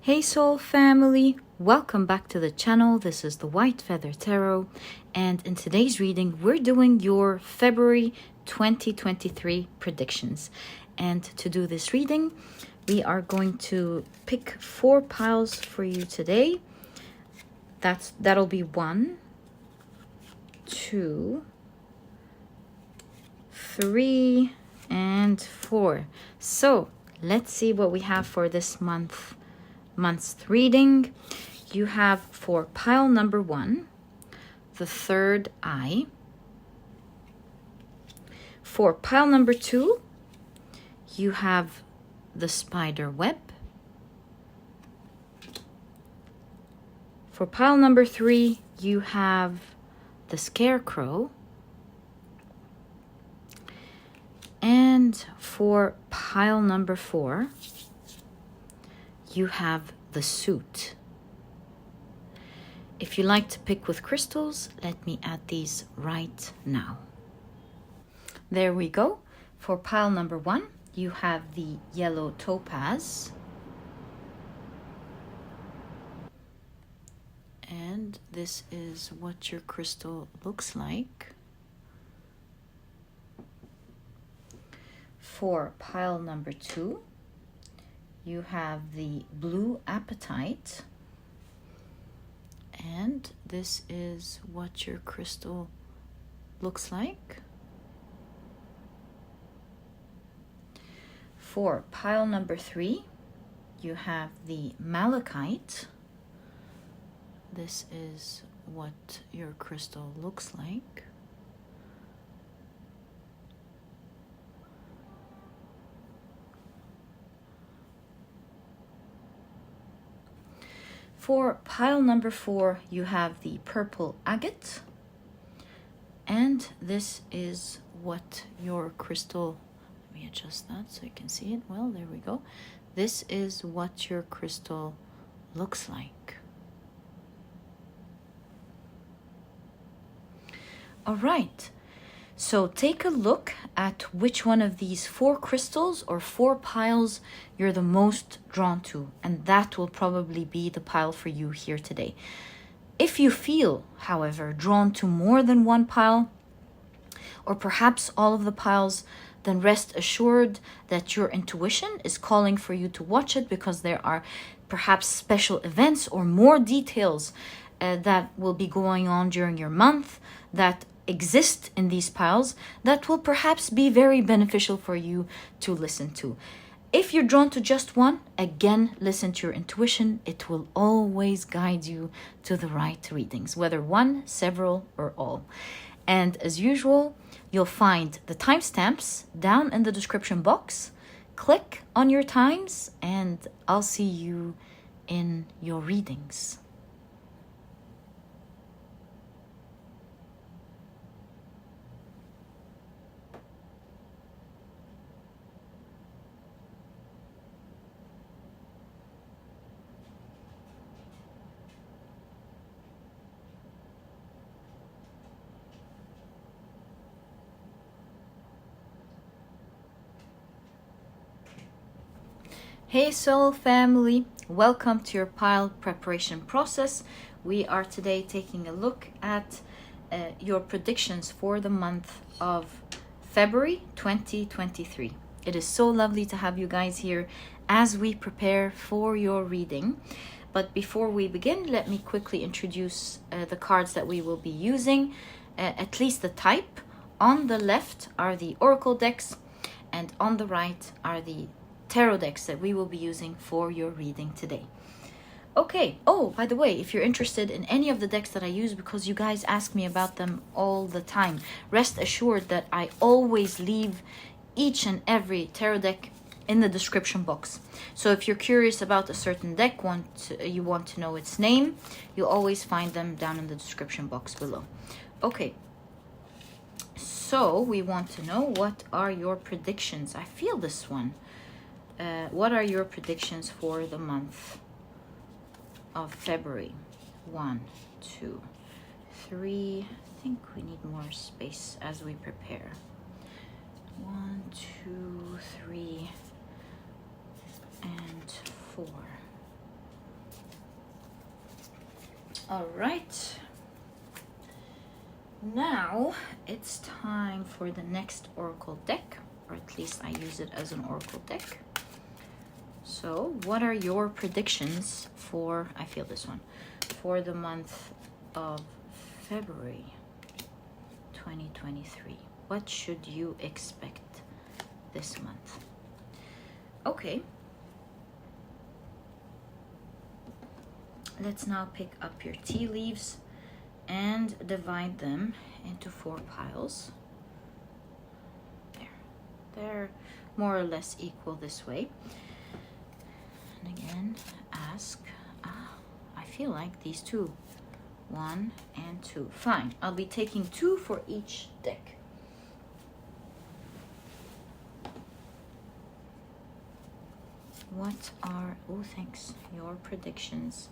Hey Soul family, welcome back to the channel. This is the White Feather Tarot, and in today's reading we're doing your February 2023 predictions. And to do this reading we are going to pick 4 piles for you today. That'll be 1, 2, 3 and 4. So let's see what we have for this month's reading. You have for pile number 1 the third eye. For pile number 2 you have the Spiderweb. For pile number 3 you have the Scarecrow. And for pile number 4 you have the Suit. If you like to pick with crystals, let me add these right now. There we go. For pile number 1, you have the yellow Topaz. And this is what your crystal looks like. For pile number 2, you have the blue Apetite, and this is what your crystal looks like. For pile number 3, you have the Malachite. This is what your crystal looks like. For pile number 4, you have the purple Agate. And this is what your crystal, let me adjust that so you can see it well, there we go. This is what your crystal looks like. All right. So take a look at which one of these 4 crystals or 4 piles you're the most drawn to, and that will probably be the pile for you here today. If you feel, however, drawn to more than one pile, or perhaps all of the piles, then rest assured that your intuition is calling for you to watch it, because there are perhaps special events or more details that will be going on during your month that exist in these piles that will perhaps be very beneficial for you to listen to. If you're drawn to just one, again, listen to your intuition. It will always guide you to the right readings, whether one, several, or all. And as usual, you'll find the timestamps down in the description box. Click on your times and I'll see you in your readings. Hey Soul family, welcome to your pile preparation process. We are today taking a look at your predictions for the month of February 2023. It is so lovely to have you guys here as we prepare for your reading. But before we begin, let me quickly introduce the cards that we will be using, at least the type. On the left are the Oracle decks, and on the right are the tarot decks that we will be using for your reading today. Okay, oh, by the way, if you're interested in any of the decks that I use, because you guys ask me about them all the time, rest assured that I always leave each and every tarot deck in the description box. So if you're curious about a certain deck, you want to know its name, you'll always find them down in the description box below. Okay, so we want to know, what are your predictions? I feel this one. What are your predictions for the month of February? 1, 2, 3. I think we need more space as we prepare. 1, 2, 3, and 4. All right. Now it's time for the next oracle deck, or at least I use it as an oracle deck. So what are your predictions for, I feel this one, for the month of February 2023? What should you expect this month? Okay. Let's now pick up your tea leaves and divide them into 4 piles. There. They're more or less equal this way. And again, ask, I feel like these 2. 1 and 2. Fine, I'll be taking 2 for each deck. What are, oh thanks, your predictions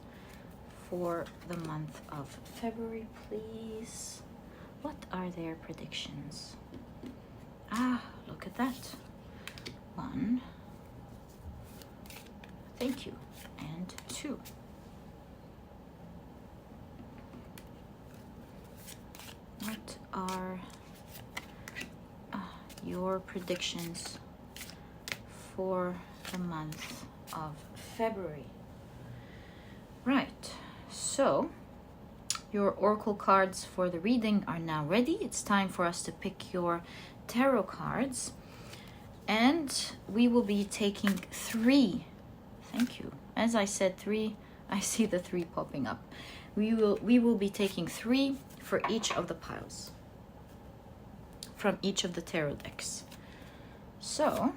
for the month of February, please? What are their predictions? Look at that. 1. Thank you. And 2. What are your predictions for the month of February? Right. So, your oracle cards for the reading are now ready. It's time for us to pick your tarot cards. And we will be taking 3. Thank you. As I said 3, I see the 3 popping up. We will be taking 3 for each of the piles from each of the tarot decks. So,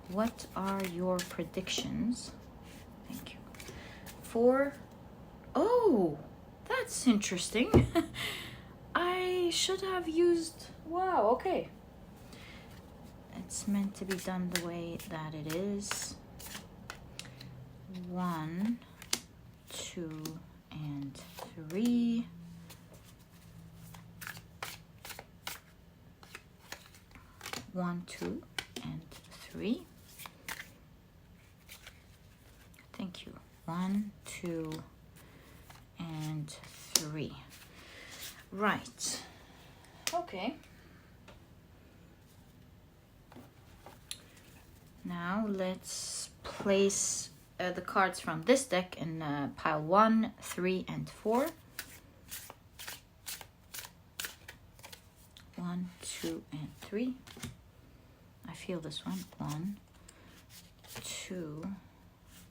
what are your predictions? Thank you. Oh, that's interesting. I should have used, wow, okay. It's meant to be done the way that it is. 1, 2, and 3. One, 2, and 3. Thank you. 1, 2, and 3. Right. Okay. Now let's place the cards from this deck in pile 1, 3, and 4. 1, 2, and 3. I feel this one. 1, 2,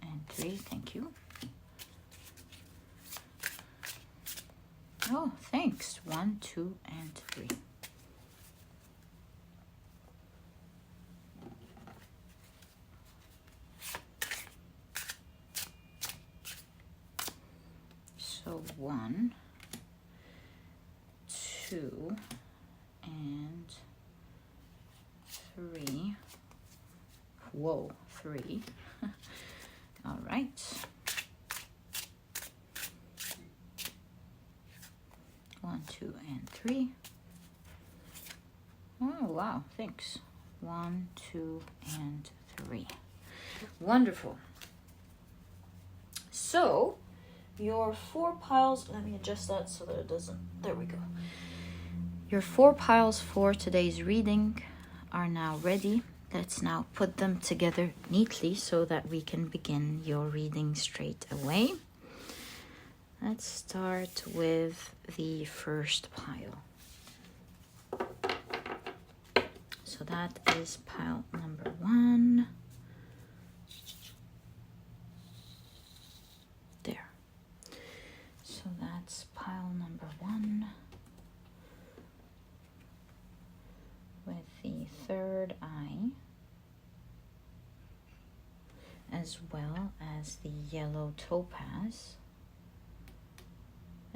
and 3. Thank you. Oh, thanks. 1, 2, and 3. So 1, 2, and 3. Whoa, 3. All right. 1, 2, and 3. Oh, wow, thanks. 1, 2, and 3. Wonderful. So, your 4 piles, let me adjust that so that it doesn't, there we go. Your 4 piles for today's reading are now ready. Let's now put them together neatly so that we can begin your reading straight away. Let's start with the first pile. So that is pile number 1. There. So that's pile number 1 with the third eye, as well as the yellow topaz.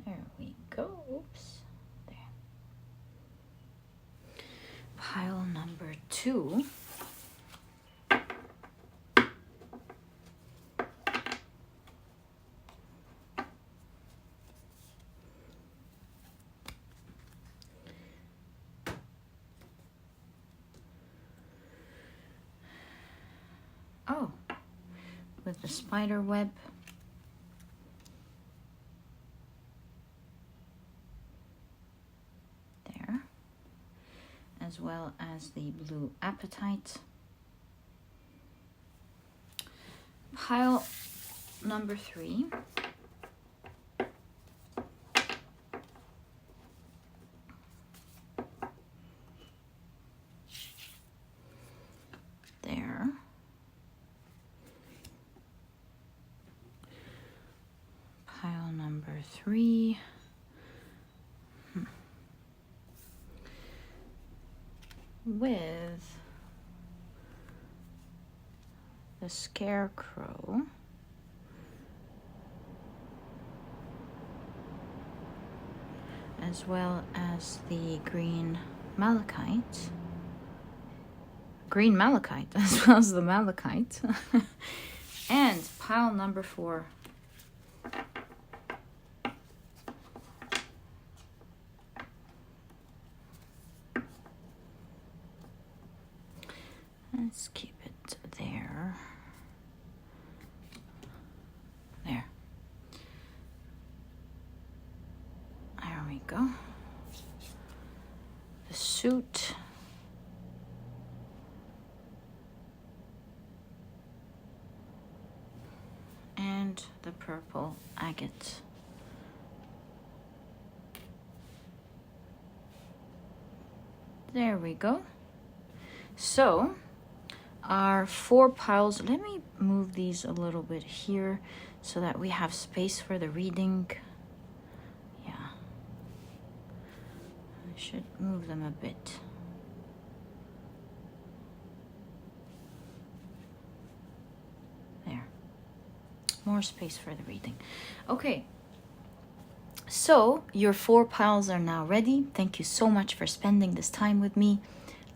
There we go. Oops. There. Pile number 2. Oh, with the spider web well as the blue Apetite. Pile number 3. There. Pile number 3. With the Scarecrow. As well as the green Malachite. Green Malachite as well as the Malachite. And pile number 4. Let's keep it there. There. There we go. The suit. And the purple agate. There we go. So, our 4 piles, let me move these a little bit here so that we have space for the reading. Yeah. I should move them a bit. There. More space for the reading. Okay. So, your 4 piles are now ready. Thank you so much for spending this time with me.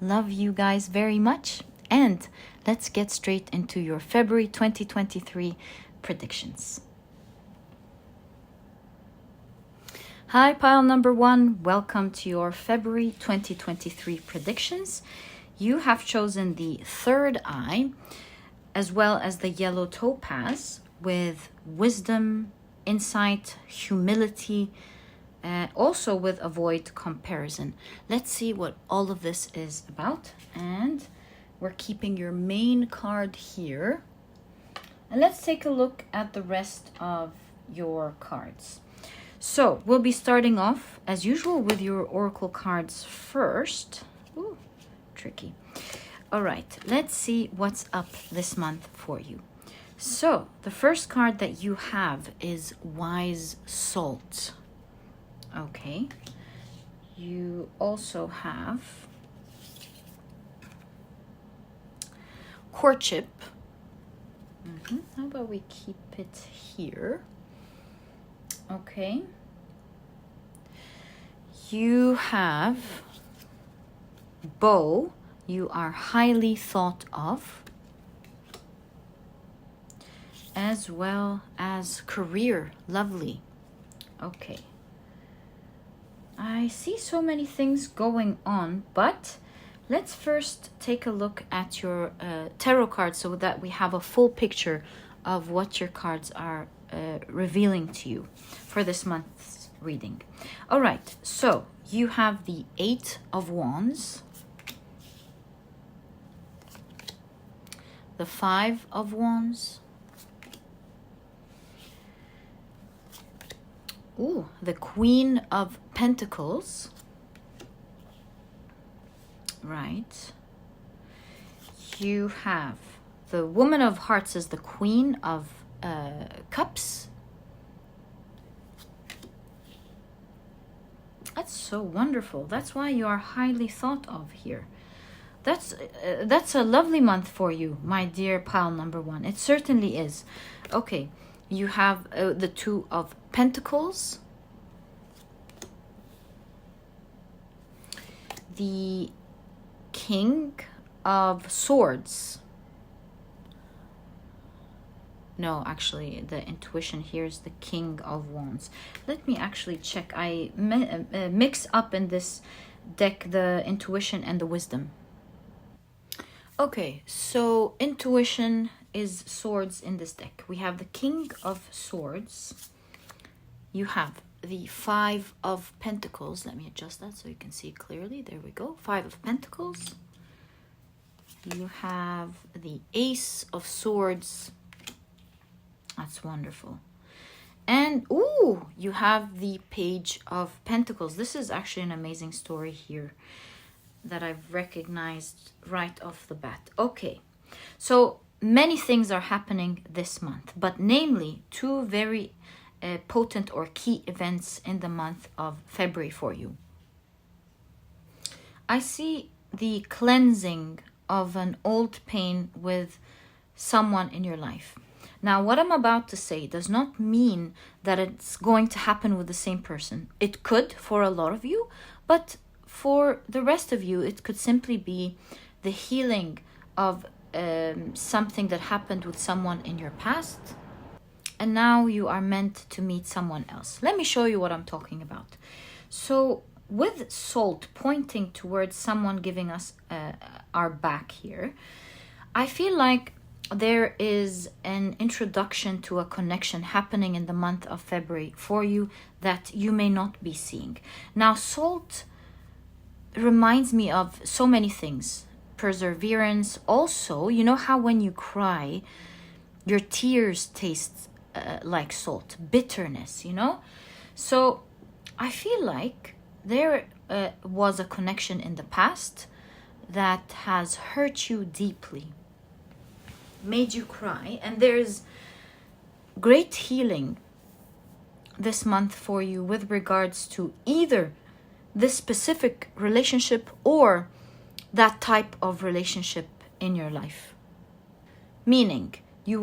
Love you guys very much. And let's get straight into your February 2023 predictions. Hi, pile number 1. Welcome to your February 2023 predictions. You have chosen the third eye, as well as the yellow topaz, with wisdom, insight, humility, also with avoid comparison. Let's see what all of this is about. And we're keeping your main card here. And let's take a look at the rest of your cards. So we'll be starting off, as usual, with your oracle cards first. Ooh, tricky. All right, let's see what's up this month for you. So the first card that you have is Wise Salt. Okay. You also have Courtship. How about we keep it here? Okay. You have Bow. You are highly thought of. As well as Career. Lovely. Okay. I see so many things going on, but let's first take a look at your tarot cards so that we have a full picture of what your cards are revealing to you for this month's reading. All right, so you have the 8 of Wands, the 5 of Wands, ooh, the Queen of Pentacles. Right. You have the Woman of Hearts as the Queen of Cups. That's so wonderful. That's why you are highly thought of here. That's a lovely month for you, my dear pile number 1. It certainly is. Okay. You have the 2 of Pentacles. The King of Swords. No, actually, the intuition here is the King of Wands. Let me actually check. I mix up in this deck the intuition and the wisdom. Okay, so intuition is swords in this deck. We have the King of Swords. You have the Five of Pentacles. Let me adjust that so you can see clearly. There we go. Five of Pentacles. You have the Ace of Swords. That's wonderful. And, ooh, you have the Page of Pentacles. This is actually an amazing story here that I've recognized right off the bat. Okay, so many things are happening this month, but namely two very potent or key events in the month of February for you. I see the cleansing of an old pain with someone in your life. Now, what I'm about to say does not mean that it's going to happen with the same person. It could for a lot of you, but for the rest of you, it could simply be the healing of something that happened with someone in your past. And now you are meant to meet someone else. Let me show you what I'm talking about. So with salt pointing towards someone giving us our back here, I feel like there is an introduction to a connection happening in the month of February for you that you may not be seeing. Now, salt reminds me of so many things. Perseverance. Also, you know how when you cry, your tears taste like salt. Bitterness, you know? So I feel like there was a connection in the past that has hurt you deeply, made you cry, and there's great healing this month for you with regards to either this specific relationship or that type of relationship in your life. Meaning you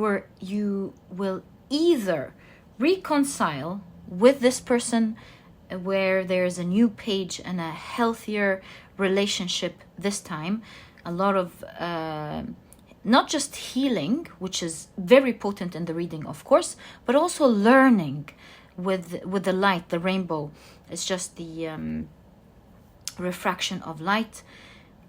will either reconcile with this person where there's a new page and a healthier relationship this time, a lot of not just healing, which is very potent in the reading, of course, but also learning with the light, the rainbow. It's just the refraction of light.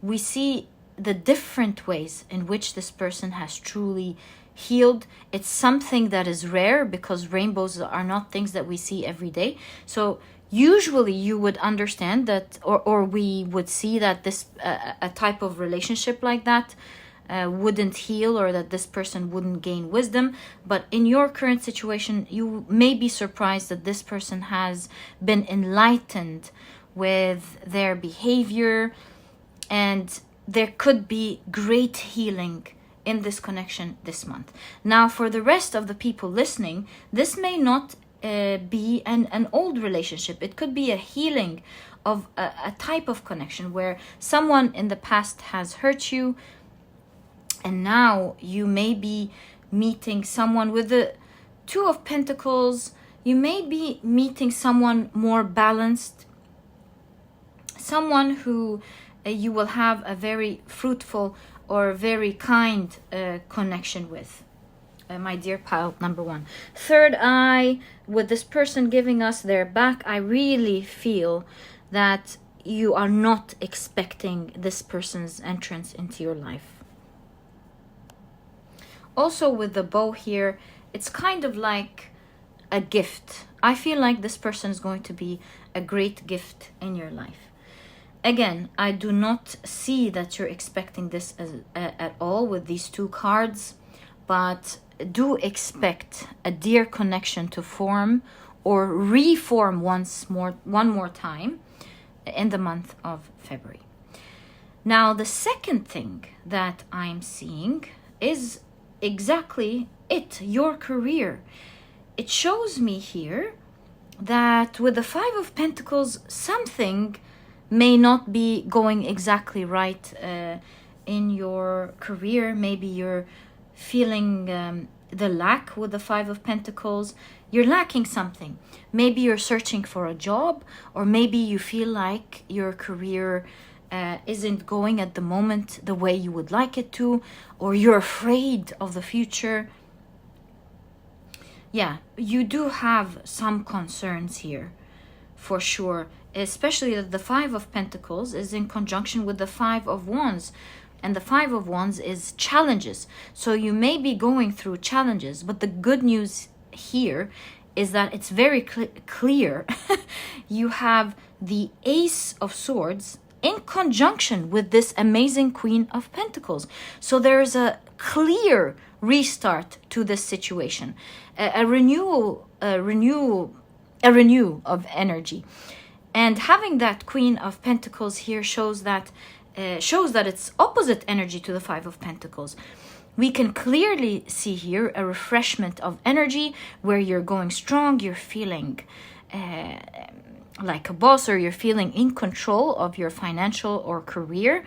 We see the different ways in which this person has truly healed. It's something that is rare because rainbows are not things that we see every day. So usually you would understand that, or we would see that this a type of relationship like that wouldn't heal, or that this person wouldn't gain wisdom. But in your current situation, you may be surprised that this person has been enlightened with their behavior, and there could be great healing in this connection this month. Now, for the rest of the people listening, this may not be an old relationship. It could be a healing of a type of connection where someone in the past has hurt you, and now you may be meeting someone with the Two of Pentacles. You may be meeting someone more balanced, someone who you will have a very fruitful or very kind connection with. My dear pile number one. Third eye, with this person giving us their back, I really feel that you are not expecting this person's entrance into your life. Also with the bow here, it's kind of like a gift. I feel like this person is going to be a great gift in your life. Again, I do not see that you're expecting this at all with these two cards, but do expect a dear connection to form or reform one more time in the month of February. Now, the second thing that I'm seeing is exactly it, your career. It shows me here that with the Five of Pentacles, something may not be going exactly right in your career. Maybe you're feeling the lack with the Five of Pentacles. You're lacking something. Maybe you're searching for a job, or maybe you feel like your career isn't going at the moment the way you would like it to, or you're afraid of the future. Yeah, you do have some concerns here for sure, especially that the Five of Pentacles is in conjunction with the Five of Wands, and the Five of Wands is challenges. So you may be going through challenges, but the good news here is that it's very clear. You have the Ace of Swords in conjunction with this amazing Queen of Pentacles. So there's a clear restart to this situation, a renew of energy. And having that Queen of Pentacles here shows that it's opposite energy to the Five of Pentacles. We can clearly see here a refreshment of energy where you're going strong, you're feeling like a boss, or you're feeling in control of your financial or career,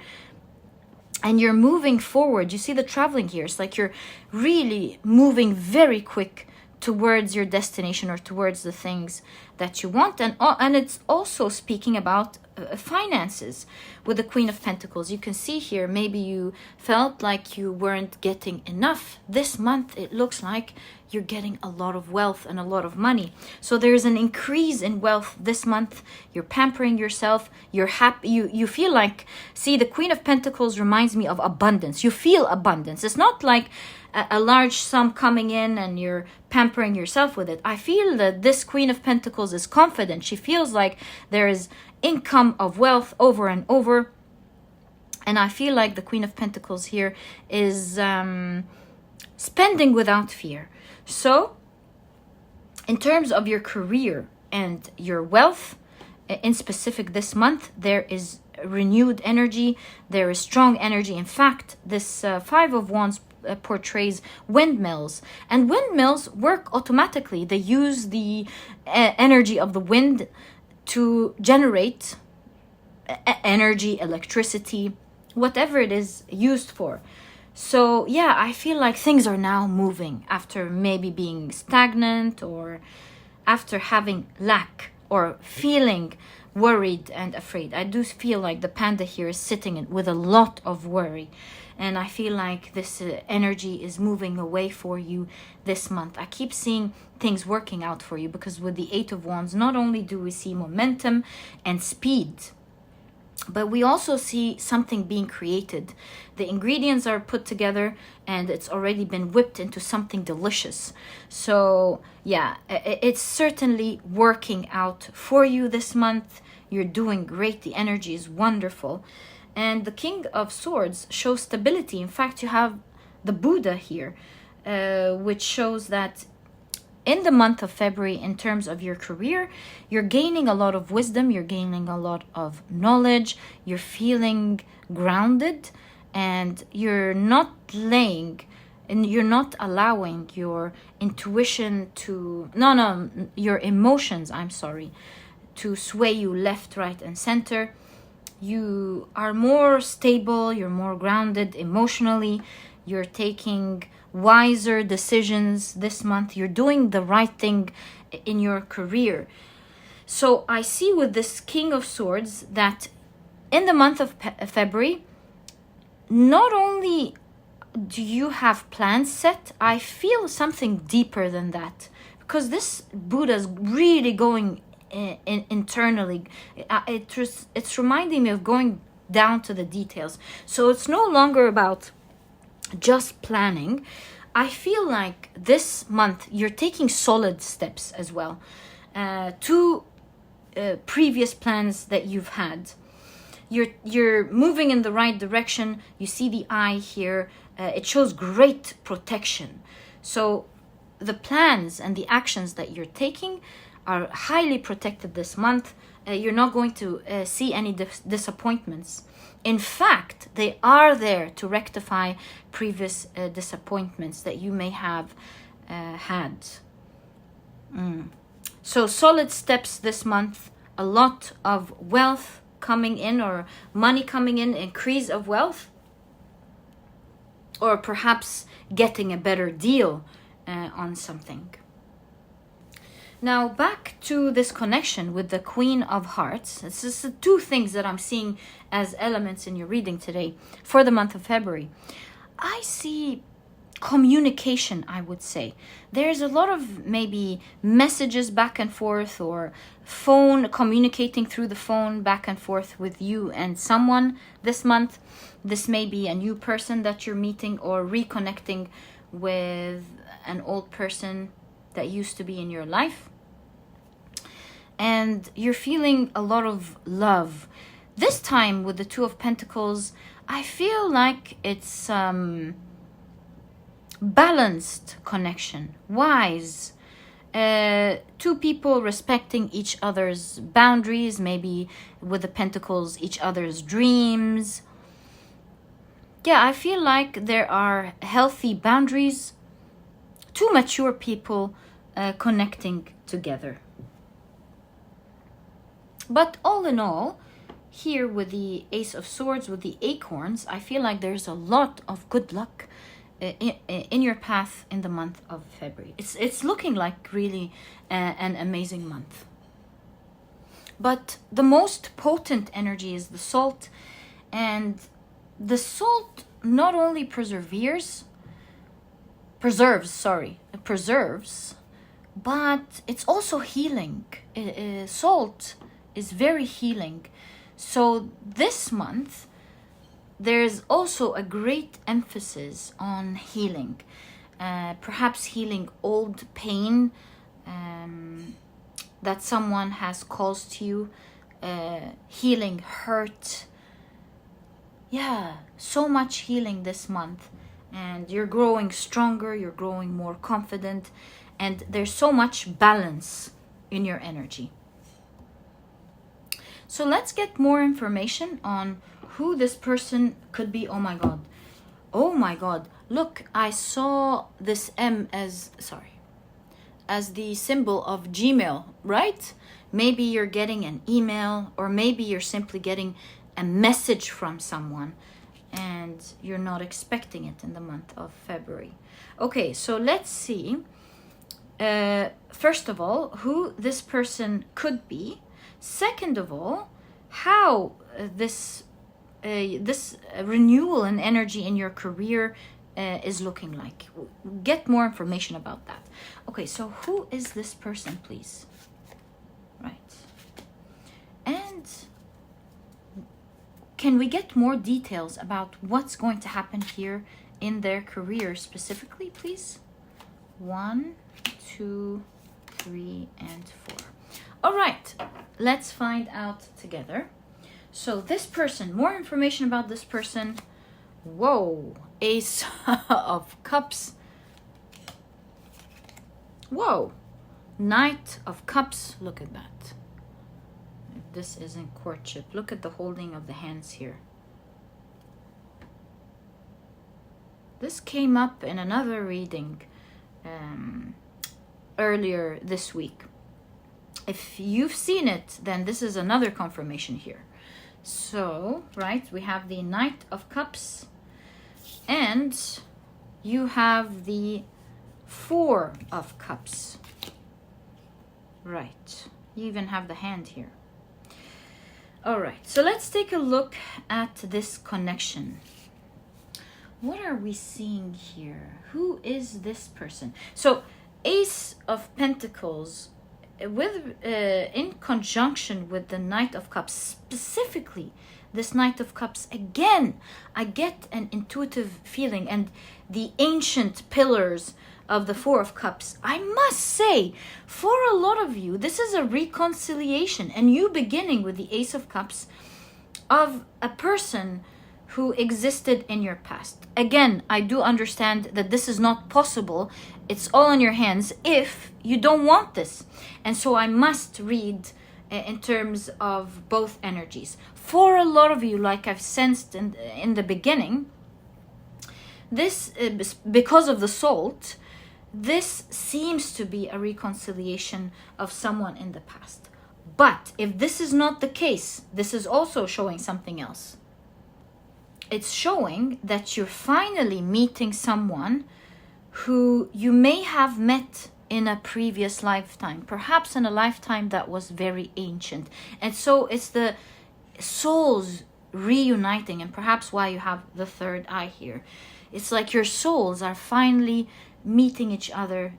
and you're moving forward. You see the traveling here. It's like you're really moving very quick towards your destination or towards the things that you want. And it's also speaking about finances with the Queen of Pentacles. You can see here, maybe you felt like you weren't getting enough. This month, it looks like you're getting a lot of wealth and a lot of money. So there's an increase in wealth this month. You're pampering yourself. You're happy. You feel like, see, the Queen of Pentacles reminds me of abundance. You feel abundance. It's not like a large sum coming in and you're pampering yourself with it. I feel that this Queen of Pentacles is confident. She feels like there is income of wealth over and over. And I feel like the Queen of Pentacles here is spending without fear. So in terms of your career and your wealth, in specific this month, there is renewed energy. There is strong energy. In fact, this Five of Wands portrays windmills, and windmills work automatically. They use the energy of the wind to generate energy, electricity, whatever it is used for. So yeah, I feel like things are now moving after maybe being stagnant, or after having lack or feeling worried and afraid. I do feel like the panda here is sitting with a lot of worry. And I feel like this energy is moving away for you this month. I keep seeing things working out for you, because with the Eight of Wands, not only do we see momentum and speed, but we also see something being created. The ingredients are put together and it's already been whipped into something delicious. So yeah, it's certainly working out for you this month. You're doing great. The energy is wonderful. And the King of Swords shows stability. In fact, you have the Buddha here, which shows that in the month of February, in terms of your career, you're gaining a lot of wisdom, you're gaining a lot of knowledge, you're feeling grounded, and you're not allowing your intuition to, your emotions, to sway you left, right, and center. You are more stable, you're more grounded emotionally, you're taking wiser decisions this month, you're doing the right thing in your career. So I see with this King of Swords that in the month of February, not only do you have plans set, I feel something deeper than that, because this Buddha is really going internally. It's reminding me of going down to the details. So it's no longer about just planning. I feel like this month you're taking solid steps as well to previous plans that you've had. You're moving in the right direction. You see the eye here. It shows great protection. So the plans and the actions that you're taking are highly protected this month. You're not going to see any disappointments. In fact, they are there to rectify previous disappointments that you may have had. So solid steps this month, a lot of wealth coming in, or money coming in, increase of wealth, or perhaps getting a better deal on something. Now back to this connection with the Queen of Hearts. This is the two things that I'm seeing as elements in your reading today for the month of February. I see communication, I would say. There's a lot of maybe messages back and forth, or phone, communicating through the phone back and forth with you and someone this month. This may be a new person that you're meeting, or reconnecting with an old person that used to be in your life. And you're feeling a lot of love. This time with the Two of Pentacles, I feel like it's balanced connection, wise. Two people respecting each other's boundaries, maybe with the Pentacles, each other's dreams. Yeah, I feel like there are healthy boundaries, two mature people connecting together. But all in all, here with the Ace of Swords, with the acorns, I feel like there's a lot of good luck in your path in the month of February. It's looking like really an amazing month. But the most potent energy is the salt, and the salt not only preserves, but it's also healing. Salt is very healing. So this month, there's also a great emphasis on healing. Perhaps healing old pain that someone has caused you. Healing hurt. Yeah, so much healing this month. And you're growing stronger, you're growing more confident. And there's so much balance in your energy. So let's get more information on who this person could be. Oh my God. Oh my God. Look, I saw this M as the symbol of Gmail, right? Maybe you're getting an email, or maybe you're simply getting a message from someone and you're not expecting it in the month of February. Okay, so let's see. First of all, who this person could be. Second of all, how this renewal and energy in your career is looking like. Get more information about that. Okay, so who is this person, please? Right. And can we get more details about what's going to happen here in their career specifically, please? 1, 2, 3, and 4. All right, let's find out together. So this person, more information about this person. Whoa, Ace of Cups. Whoa, Knight of Cups. Look at that. This isn't courtship. Look at the holding of the hands here. This came up in another reading earlier this week. If you've seen it, then this is another confirmation here. So, right, we have the Knight of Cups, and you have the Four of Cups. Right, you even have the hand here. All right, so let's take a look at this connection. What are we seeing here? Who is this person? So, Ace of Pentacles, with in conjunction with the Knight of Cups, specifically this Knight of Cups, again, I get an intuitive feeling, and the ancient pillars of the Four of Cups. I must say, for a lot of you, this is a reconciliation, and you beginning with the Ace of Cups of a person who existed in your past. Again, I do understand that this is not possible. It's all in your hands if you don't want this. And so I must read in terms of both energies. For a lot of you, like I've sensed in the beginning, this, because of the salt, this seems to be a reconciliation of someone in the past. But if this is not the case, this is also showing something else. It's showing that you're finally meeting someone who you may have met in a previous lifetime, perhaps in a lifetime that was very ancient. And so it's the souls reuniting, and perhaps why you have the third eye here. It's like your souls are finally meeting each other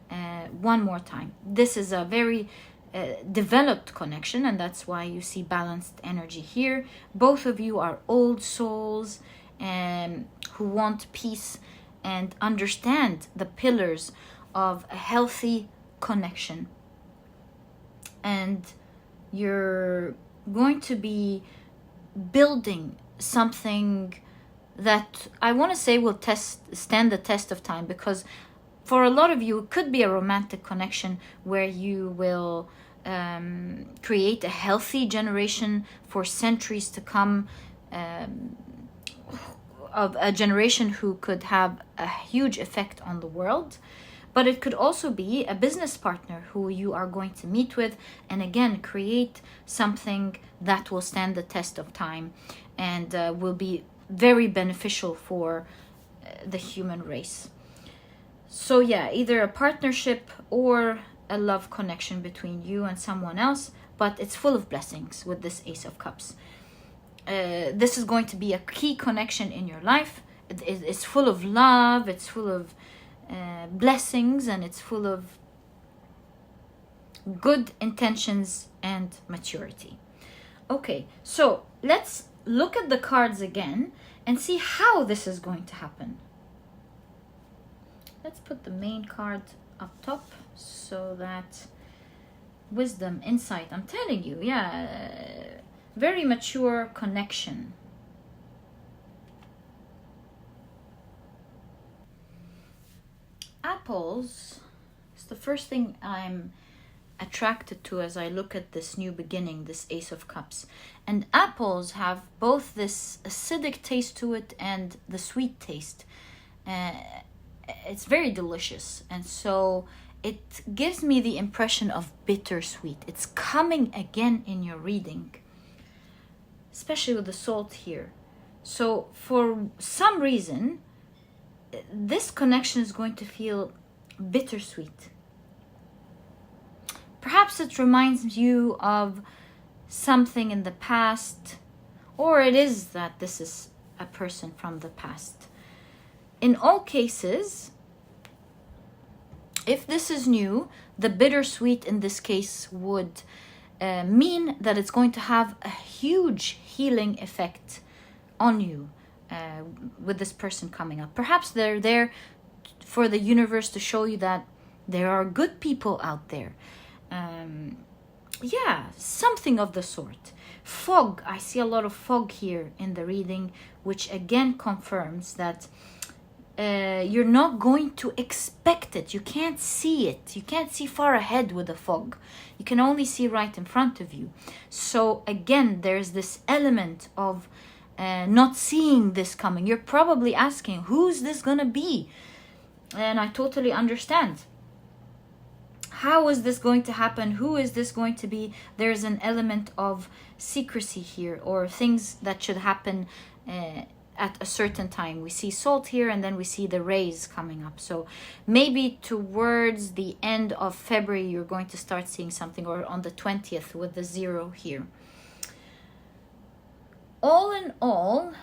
one more time. This is a very developed connection, and that's why you see balanced energy here. Both of you are old souls who want peace and understand the pillars of a healthy connection, and you're going to be building something that I want to say will stand the test of time, because for a lot of you it could be a romantic connection where you will create a healthy generation for centuries to come, of a generation who could have a huge effect on the world. But it could also be a business partner who you are going to meet with, and again create something that will stand the test of time and will be very beneficial for the human race. So yeah, either a partnership or a love connection between you and someone else, but it's full of blessings with this Ace of Cups. This is going to be a key connection in your life. It's full of love, it's full of blessings, and it's full of good intentions and maturity. Okay, so let's look at the cards again and see how this is going to happen. Let's put the main card up top so that wisdom, insight, I'm telling you, yeah, very mature connection. Apples is the first thing I'm attracted to as I look at this new beginning, this Ace of Cups. And apples have both this acidic taste to it and the sweet taste. It's very delicious, and so it gives me the impression of bittersweet. It's coming again in your reading, especially with the salt here. So for some reason, this connection is going to feel bittersweet. Perhaps it reminds you of something in the past, or it is that this is a person from the past. In all cases, if this is new, the bittersweet in this case would mean that it's going to have a huge healing effect on you with this person coming up. Perhaps they're there for the universe to show you that there are good people out there. Yeah, something of the sort. Fog, I see a lot of fog here in the reading, which again confirms that you're not going to expect it. You can't see it. You can't see far ahead with the fog. You can only see right in front of you. So again, there's this element of not seeing this coming. You're probably asking, who's this gonna be? And I totally understand. How is this going to happen? Who is this going to be? There's an element of secrecy here, or things that should happen at a certain time. We see salt here, and then we see the rays coming up. So maybe towards the end of February, you're going to start seeing something, or on the 20th with the 0 here. All in all,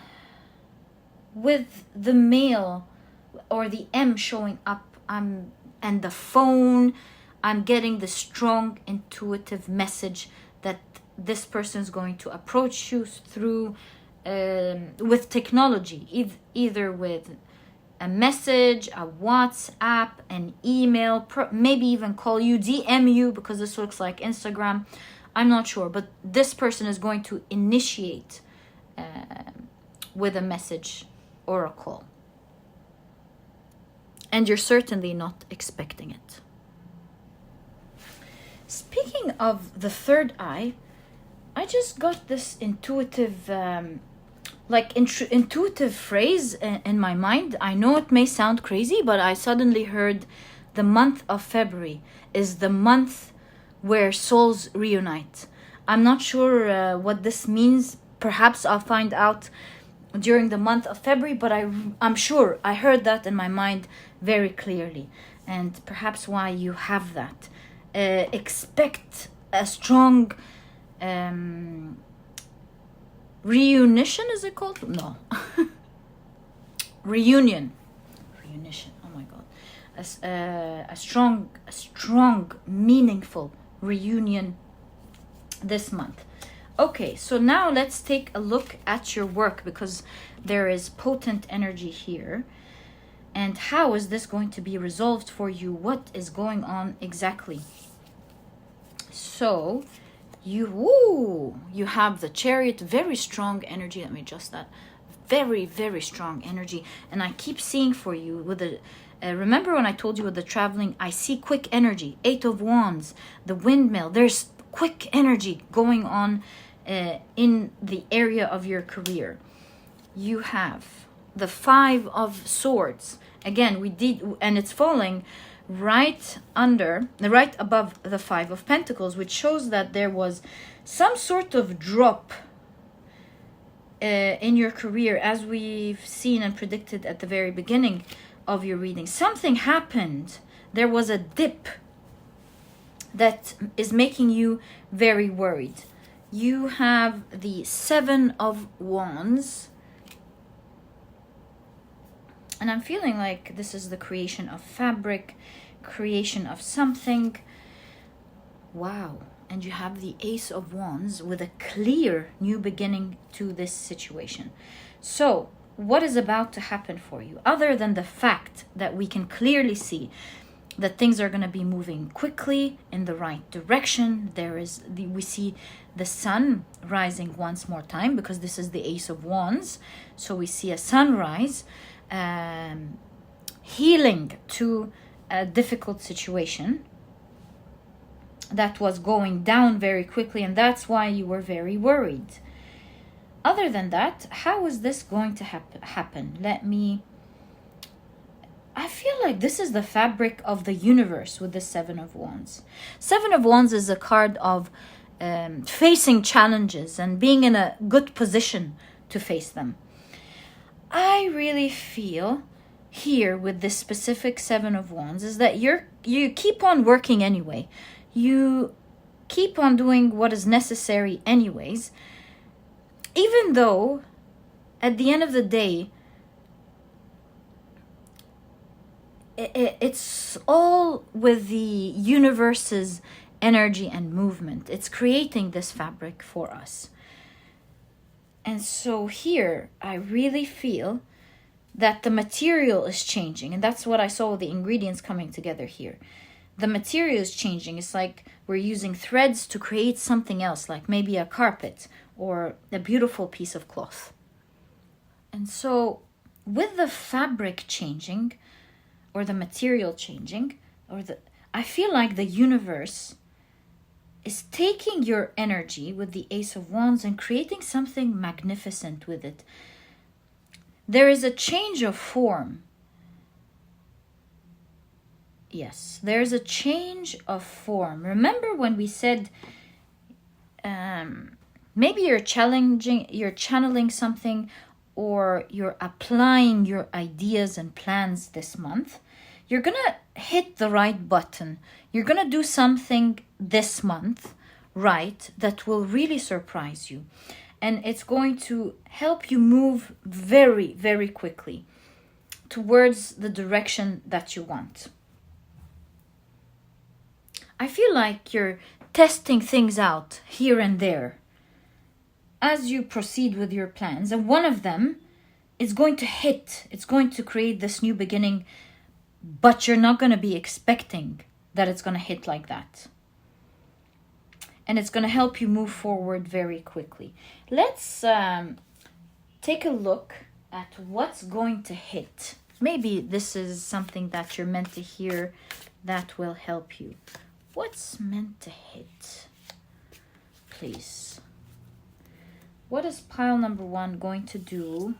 with the male or the M showing up, and the phone, I'm getting the strong intuitive message that this person is going to approach you through with technology, either with a message, a WhatsApp, an email, maybe even call you, DM you, because this looks like Instagram. I'm not sure, but this person is going to initiate with a message or a call. And you're certainly not expecting it. Speaking of the third eye, I just got this intuitive, intuitive phrase in my mind. I know it may sound crazy, but I suddenly heard the month of February is the month where souls reunite. I'm not sure what this means. Perhaps I'll find out during the month of February, but I'm sure I heard that in my mind very clearly. And perhaps why you have that. Expect a strong reunition, is it called? No. Reunion, oh my god. A strong meaningful reunion this month. Okay, so now let's take a look at your work, because there is potent energy here. And how is this going to be resolved for you? What is going on exactly? So you have the Chariot, very strong energy. Let me adjust that. Very, very strong energy. And I keep seeing for you with the remember when I told you with the traveling, I see quick energy. 8 of Wands, the windmill. There's quick energy going on in the area of your career. You have the 5 of Swords. Again, we did, and it's falling right above the 5 of Pentacles, which shows that there was some sort of drop in your career, as we've seen and predicted at the very beginning of your reading. Something happened. There was a dip that is making you very worried. You have the 7 of Wands. And I'm feeling like this is the creation of fabric, creation of something. Wow. And you have the Ace of Wands with a clear new beginning to this situation. So, what is about to happen for you? Other than the fact that we can clearly see that things are going to be moving quickly in the right direction. We see the sun rising once more time, because this is the Ace of Wands. So we see a sunrise, healing to a difficult situation that was going down very quickly, and that's why you were very worried. Other than that, how is this going to happen? I feel like this is the fabric of the universe with the 7 of Wands. 7 of Wands is a card of facing challenges and being in a good position to face them. I really feel here with this specific 7 of Wands is that you keep on working anyway. You keep on doing what is necessary anyways, even though at the end of the day, it's all with the universe's energy and movement. It's creating this fabric for us. And so here, I really feel that the material is changing. And that's what I saw with the ingredients coming together here. The material is changing. It's like we're using threads to create something else, like maybe a carpet or a beautiful piece of cloth. And so with the fabric changing, or the material changing, I feel like the universe is taking your energy with the Ace of Wands and creating something magnificent with it. There is a change of form. Yes, there's a change of form. Remember when we said maybe you're channeling something, or you're applying your ideas and plans this month, you're going to hit the right button. You're going to do something this month, right, that will really surprise you. And it's going to help you move very, very quickly towards the direction that you want. I feel like you're testing things out here and there as you proceed with your plans, and one of them is going to hit. It's going to create this new beginning, but you're not going to be expecting that it's going to hit like that. And it's going to help you move forward very quickly. Let's take a look at what's going to hit. Maybe this is something that you're meant to hear that will help you. What's meant to hit? Please. What is pile number 1 going to do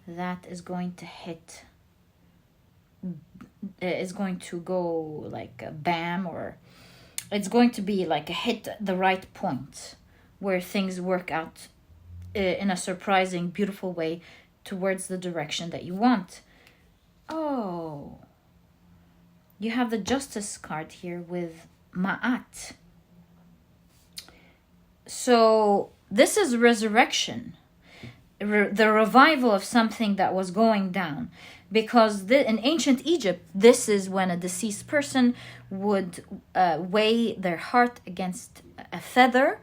that is going to hit? Is going to go like a bam, or it's going to be like a hit at the right point where things work out in a surprising, beautiful way towards the direction that you want. Oh, you have the Justice card here with Ma'at. So this is resurrection, the revival of something that was going down. Because in ancient Egypt, this is when a deceased person would weigh their heart against a feather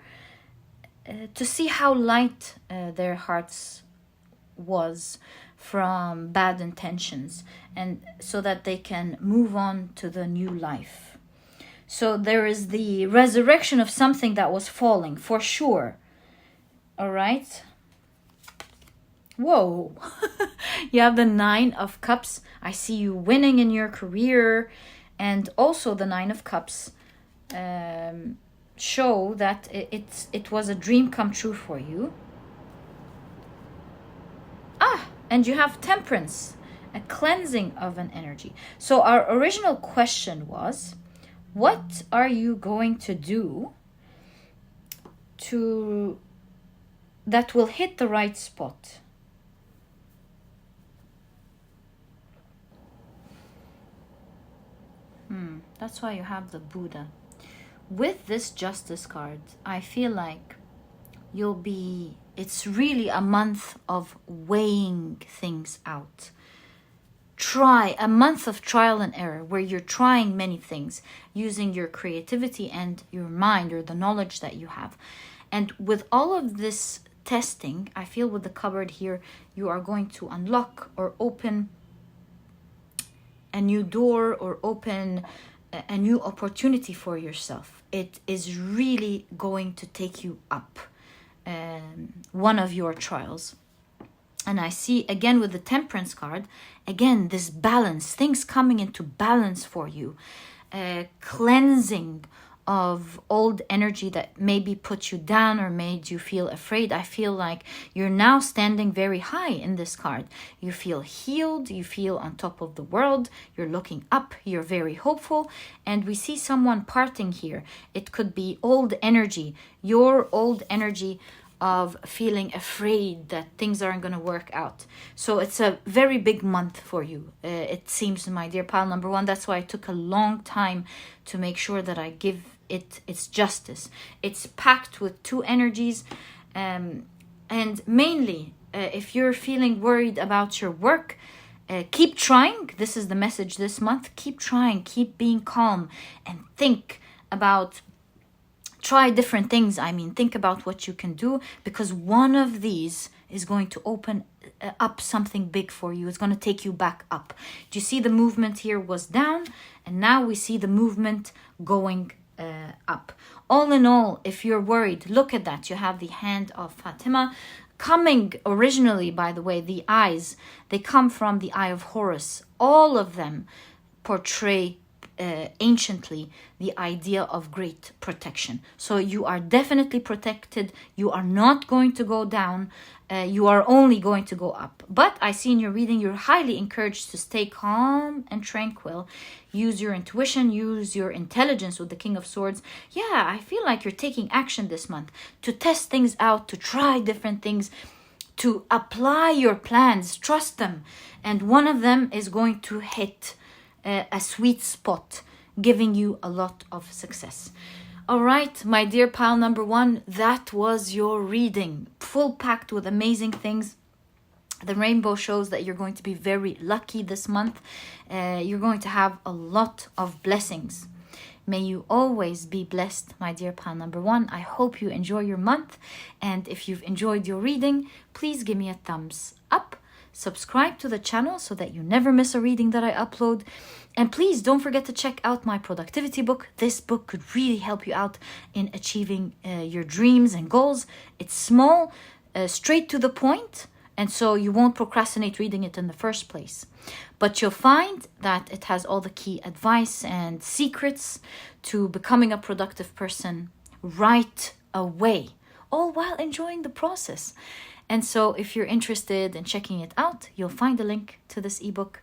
to see how light their hearts was from bad intentions, and so that they can move on to the new life. So there is the resurrection of something that was falling, for sure. All right. Whoa. You have the 9 of Cups. I see you winning in your career. And also the 9 of Cups show that it was a dream come true for you. And you have Temperance, a cleansing of an energy. So our original question was, what are you going to do that will hit the right spot? That's why you have the Buddha. With this Justice card, I feel like it's really a month of weighing things out. A month of trial and error, where you're trying many things using your creativity and your mind, or the knowledge that you have. And with all of this testing, I feel with the cupboard here, you are going to unlock or open a new door, or open a new opportunity for yourself. It is really going to take you up one of your trials. And I see again with the Temperance card, again this balance, things coming into balance for you, cleansing of old energy that maybe put you down or made you feel afraid. I feel like you're now standing very high in this card. You feel healed, you feel on top of the world, you're looking up, you're very hopeful, and we see someone parting here. It could be old energy, your old energy of feeling afraid that things aren't going to work out. So it's a very big month for you, it seems, my dear pile number 1. That's why it took a long time to make sure that I give it its justice. It's packed with 2 energies, and mainly if you're feeling worried about your work, keep trying. This is the message this month. Keep trying, keep being calm, and try different things. Think about what you can do, because one of these is going to open up something big for you. It's going to take you back up. Do you see the movement here was down, and now we see the movement going up. All in all, if you're worried, look at that. You have the hand of Fatima coming originally, by the way, the eyes, they come from the Eye of Horus. All of them portray anciently the idea of great protection. So you are definitely protected. You are not going to go down. You are only going to go up. But I see in your reading, you're highly encouraged to stay calm and tranquil. Use your intuition, use your intelligence with the King of Swords. Yeah, I feel like you're taking action this month to test things out, to try different things, to apply your plans, trust them. And one of them is going to hit a sweet spot, giving you a lot of success. All right, my dear pile number 1, that was your reading, full packed with amazing things. The rainbow shows that you're going to be very lucky this month. You're going to have a lot of blessings. May you always be blessed, my dear pile number 1. I hope you enjoy your month, and if you've enjoyed your reading, please give me a thumbs up. Subscribe to the channel so that you never miss a reading that I upload. And please don't forget to check out my productivity book. This book could really help you out in achieving your dreams and goals. It's small, straight to the point, and so you won't procrastinate reading it in the first place. But you'll find that it has all the key advice and secrets to becoming a productive person right away, all while enjoying the process. And so if you're interested in checking it out, you'll find a link to this ebook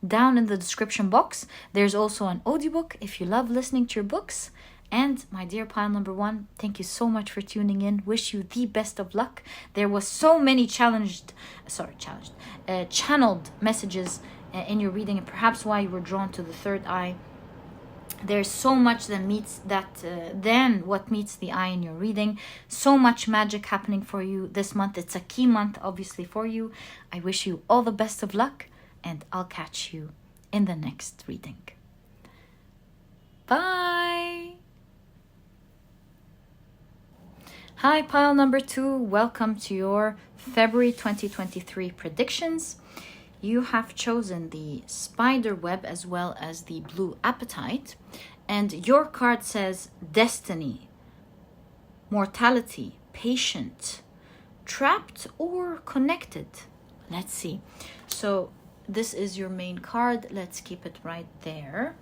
down in the description box. There's also an audiobook if you love listening to your books. And my dear pile number 1, thank you so much for tuning in. Wish you the best of luck. There was so many channeled messages in your reading, and perhaps why you were drawn to the third eye. There's so much than what meets the eye in your reading. So much magic happening for you this month. It's a key month, obviously, for you. I wish you all the best of luck, and I'll catch you in the next reading. Bye! Hi, pile number 2. Welcome to your February 2023 predictions. You have chosen the Spiderweb as well as the blue Apetite. And your card says destiny, mortality, patient, trapped or connected. Let's see. So this is your main card. Let's keep it right there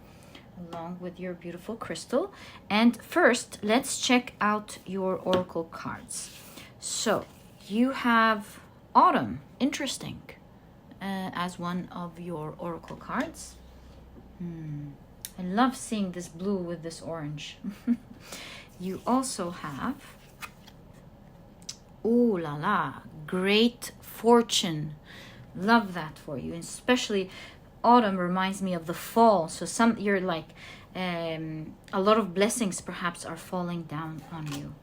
along with your beautiful crystal. And first, let's check out your oracle cards. So you have autumn, interesting, as one of your oracle cards. I love seeing this blue with this orange. You also have, ooh la la, great fortune. Love that for you. Especially autumn reminds me of the fall. So you're like, a lot of blessings perhaps are falling down on you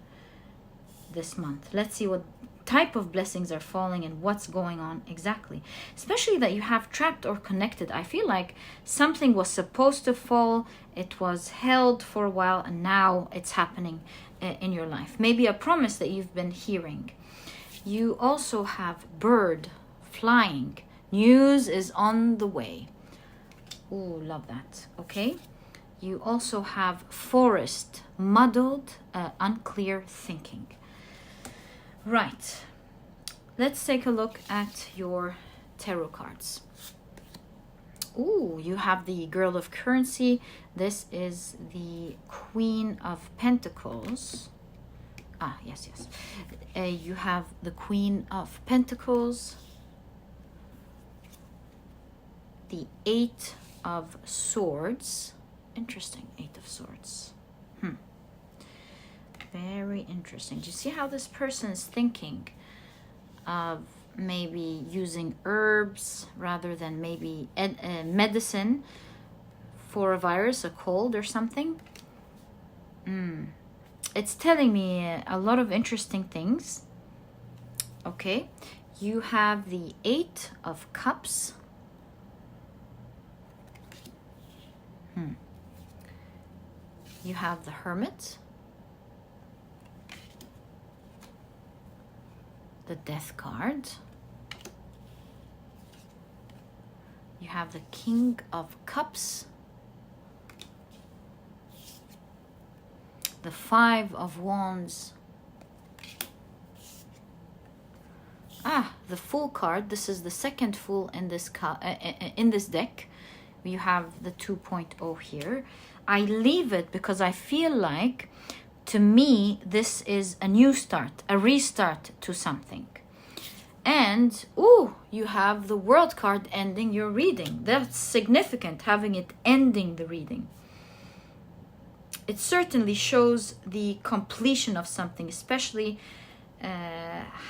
this month. Let's see what type of blessings are falling and what's going on exactly. Especially that you have trapped or connected. I feel like something was supposed to fall, it was held for a while, and now it's happening in your life. Maybe a promise that you've been hearing. You also have bird, flying. News is on the way. Ooh, love that. Okay. You also have forest, muddled, unclear thinking. Right, let's take a look at your tarot cards. Ooh, you have the Girl of Currency. This is the Queen of Pentacles. Yes. You have the Queen of Pentacles, the Eight of Swords. Interesting, Eight of Swords. Very interesting. Do you see how this person is thinking of maybe using herbs rather than maybe medicine for a virus, a cold or something? It's telling me a lot of interesting things. Okay. You have the Eight of Cups. You have the Hermit. The Death card. You have the King of Cups. The Five of Wands. The Fool card. This is the second Fool in this deck. You have the 2.0 here. I leave it because I feel like, to me, this is a new start, a restart to something. And, you have the World card ending your reading. That's significant, having it ending the reading. It certainly shows the completion of something, especially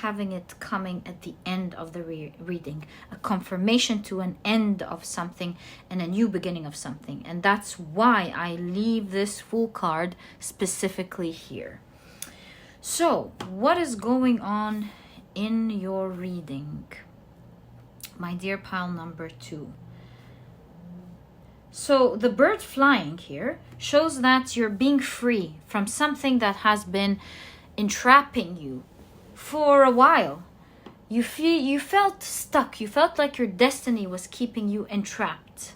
having it coming at the end of the reading. A confirmation to an end of something and a new beginning of something. And that's why I leave this Fool card specifically here. So, what is going on in your reading, my dear pile number 2? So, the bird flying here shows that you're being free from something that has been entrapping you for a while. You felt stuck. You felt like your destiny was keeping you entrapped.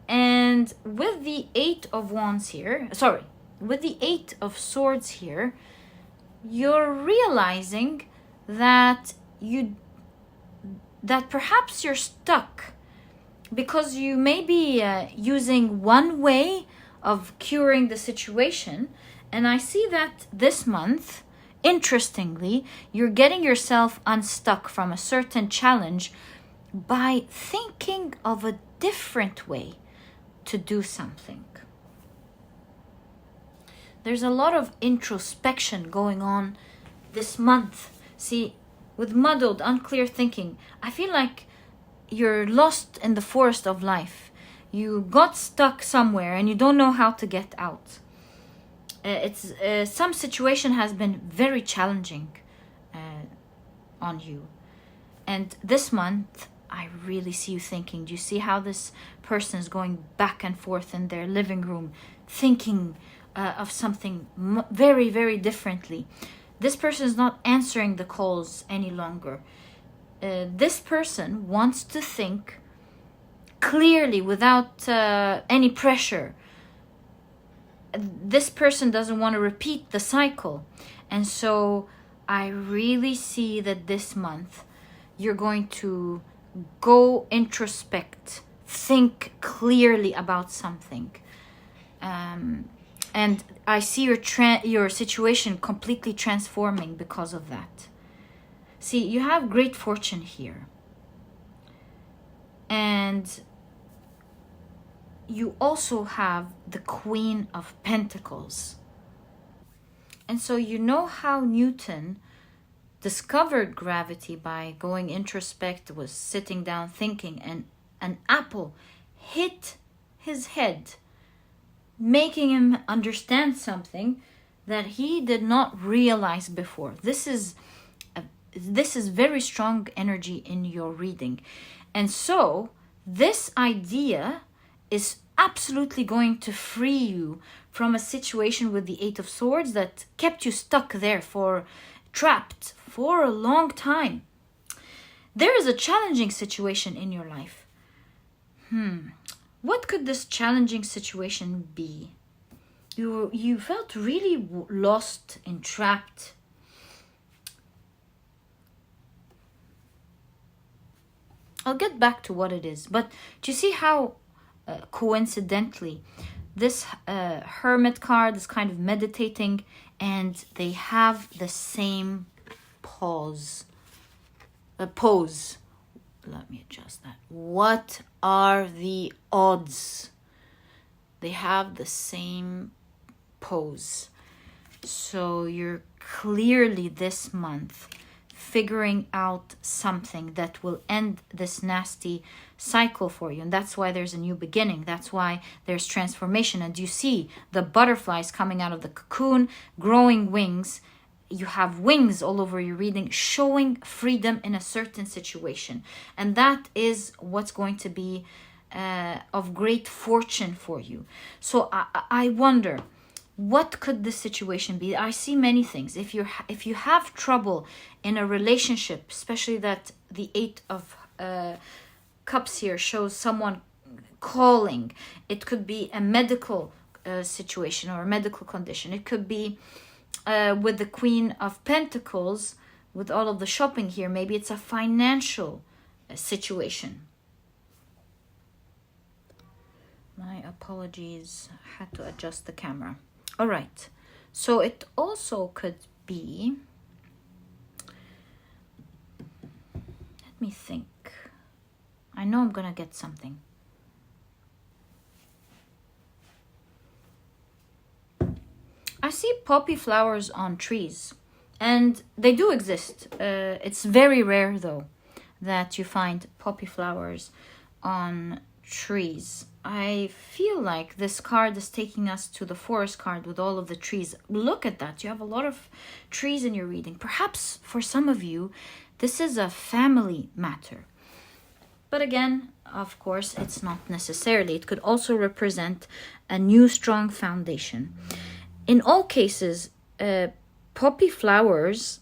And with the Eight of Wands here, with the Eight of Swords here, you're realizing that perhaps you're stuck because you may be using one way of curing the situation. And I see that this month, interestingly, you're getting yourself unstuck from a certain challenge by thinking of a different way to do something. There's a lot of introspection going on this month. See, with muddled, unclear thinking, I feel like you're lost in the forest of life. You got stuck somewhere and you don't know how to get out. Some situation has been very challenging on you. And this month, I really see you thinking. Do you see how this person is going back and forth in their living room, thinking of something very, very differently? This person is not answering the calls any longer. This person wants to think clearly without any pressure. This person doesn't want to repeat the cycle. And so I really see that this month you're going to go introspect, think clearly about something. And I see your situation completely transforming because of that. See, you have great fortune here. And you also have the Queen of Pentacles. And so you know how Newton discovered gravity by going introspect, was sitting down thinking, and an apple hit his head, making him understand something that he did not realize before. This is very strong energy in your reading. And so this idea is absolutely going to free you from a situation with the Eight of Swords that kept you stuck there, trapped for a long time. There is a challenging situation in your life. What could this challenging situation be? You felt really lost and trapped. I'll get back to what it is, but do you see how coincidentally this hermit card is kind of meditating, and they have the same pose. Let me adjust that. What are the odds? They have the same pose. So you're clearly this month figuring out something that will end this nasty cycle for you. And that's why there's a new beginning. That's why there's transformation. And you see the butterflies coming out of the cocoon, growing wings. You have wings all over your reading, showing freedom in a certain situation. And that is what's going to be of great fortune for you. So I wonder, what could this situation be? I see many things. If you have trouble in a relationship, especially that the Eight of Cups here shows someone calling. It could be a medical situation or a medical condition. It could be with the Queen of Pentacles, with all of the shopping here. Maybe it's a financial situation. My apologies. I had to adjust the camera. All right. So it also could be... Let me think. I know I'm going to get something. I see poppy flowers on trees, and they do exist. It's very rare, though, that you find poppy flowers on trees. I feel like this card is taking us to the forest card with all of the trees. Look at that. You have a lot of trees in your reading. Perhaps for some of you, this is a family matter. But again, of course, it's not necessarily. It could also represent a new strong foundation. In all cases, poppy flowers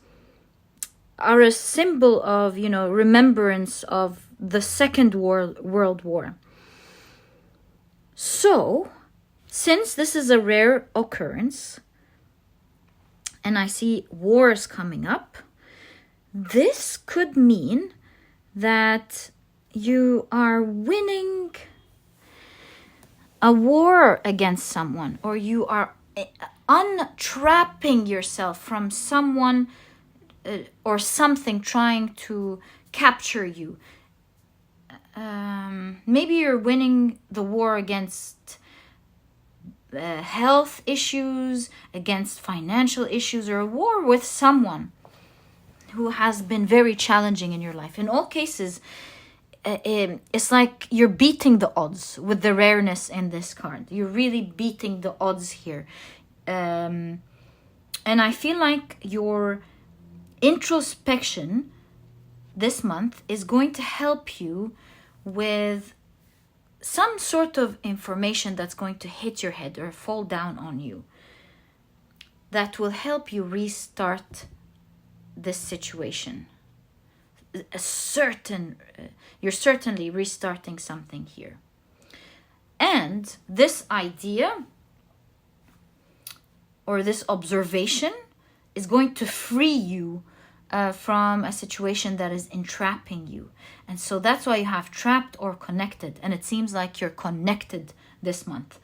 are a symbol of, remembrance of the Second World War. So, since this is a rare occurrence, and I see wars coming up, this could mean that you are winning a war against someone, or you are untrapping yourself from someone or something trying to capture you. Maybe you're winning the war against health issues, against financial issues, or a war with someone who has been very challenging in your life. In all cases, it's like you're beating the odds with the rareness in this card. You're really beating the odds here. And I feel like your introspection this month is going to help you with some sort of information that's going to hit your head or fall down on you. that will help you restart this situation. You're certainly restarting something here. And this idea or this observation is going to free you from a situation that is entrapping you. And so that's why you have trapped or connected. And it seems like you're connected this month.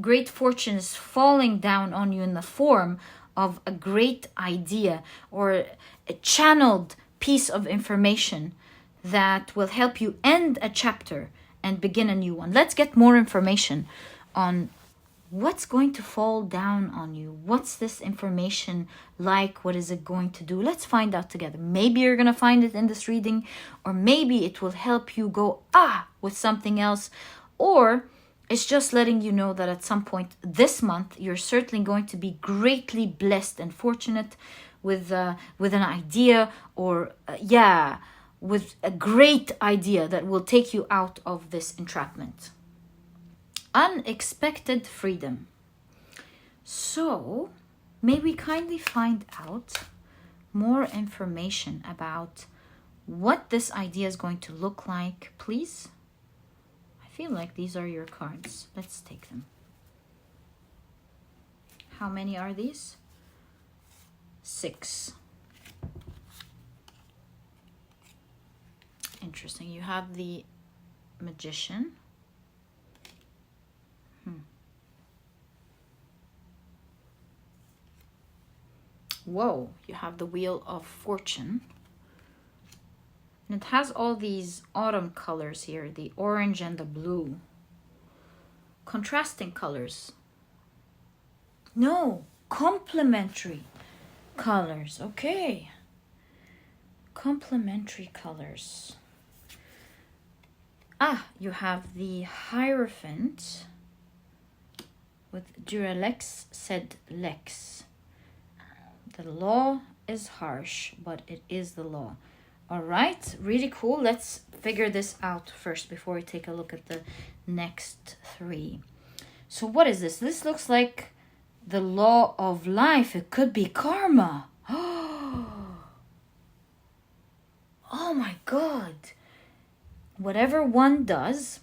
Great fortune is falling down on you in the form of a great idea or a channeled piece of information that will help you end a chapter and begin a new one. Let's get more information on what's going to fall down on you. What's this information like? What is it going to do? Let's find out together. Maybe you're going to find it in this reading, or maybe it will help you go with something else, or it's just letting you know that at some point this month you're certainly going to be greatly blessed and fortunate with an idea, or with a great idea that will take you out of this entrapment. Unexpected freedom. So, may we kindly find out more information about what this idea is going to look like, please? I feel like these are your cards. Let's take them. How many are these? 6. Interesting. You have the Magician. Whoa, you have the Wheel of Fortune. And it has all these autumn colors here, the orange and the blue. Contrasting colors. No, complementary colors. Okay. Complementary colors. You have the Hierophant with Duralex sed lex. The law is harsh, but it is the law. All right, really cool. Let's figure this out first before we take a look at the next 3. So what is this? This looks like the law of life. It could be karma. Oh my God. Whatever one does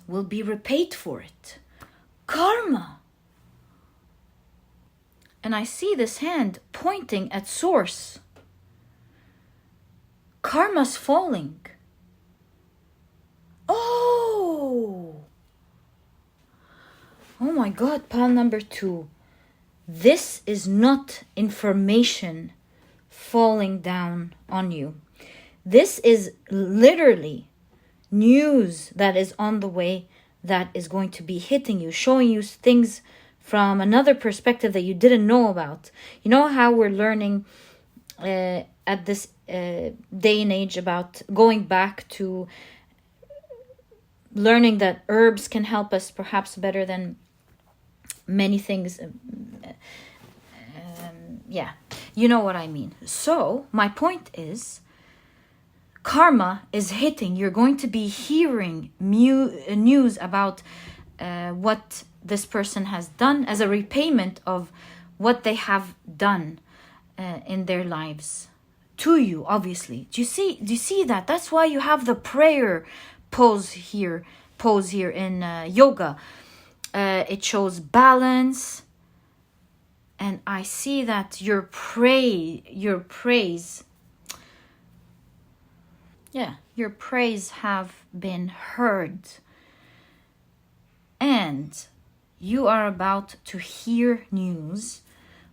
will be repaid for it. Karma. And I see this hand pointing at source. Karma's falling. Oh my God, pile number 2. This is not information falling down on you. This is literally news that is on the way, that is going to be hitting you, showing you things from another perspective that you didn't know about. You know how we're learning at this day and age about going back to learning that herbs can help us perhaps better than many things. You know what I mean. So my point is, karma is hitting. You're going to be hearing news about what this person has done as a repayment of what they have done in their lives to you, obviously. Do you see that? That's why you have the prayer pose here in yoga. It shows balance, and I see that your praise have been heard, and you are about to hear news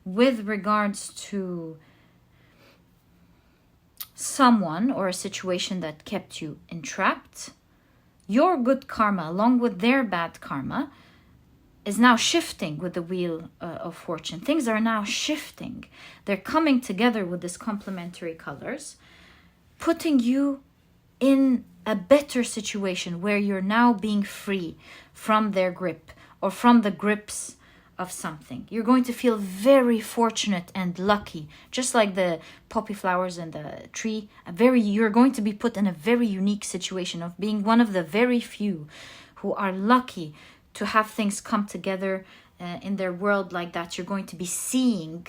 with regards to someone or a situation that kept you entrapped. Your good karma, along with their bad karma, is now shifting with the Wheel of Fortune. Things are now shifting. They're coming together with this complementary colors, putting you in a better situation where you're now being free from their grip or from the grips of something. You're going to feel very fortunate and lucky, just like the poppy flowers in the tree. You're going to be put in a very unique situation of being one of the very few who are lucky to have things come together in their world like that. You're going to be seeing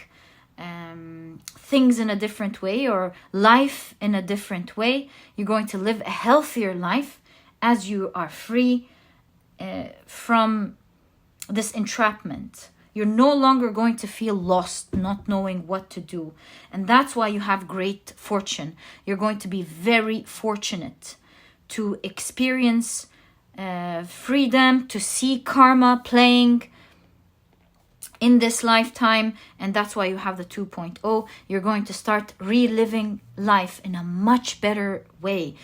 things in a different way, or life in a different way. You're going to live a healthier life as you are free from this entrapment. You're no longer going to feel lost, not knowing what to do. And that's why you have great fortune. You're going to be very fortunate to experience freedom, to see karma playing in this lifetime. And that's why you have the 2.0. You're going to start reliving life in a much better way.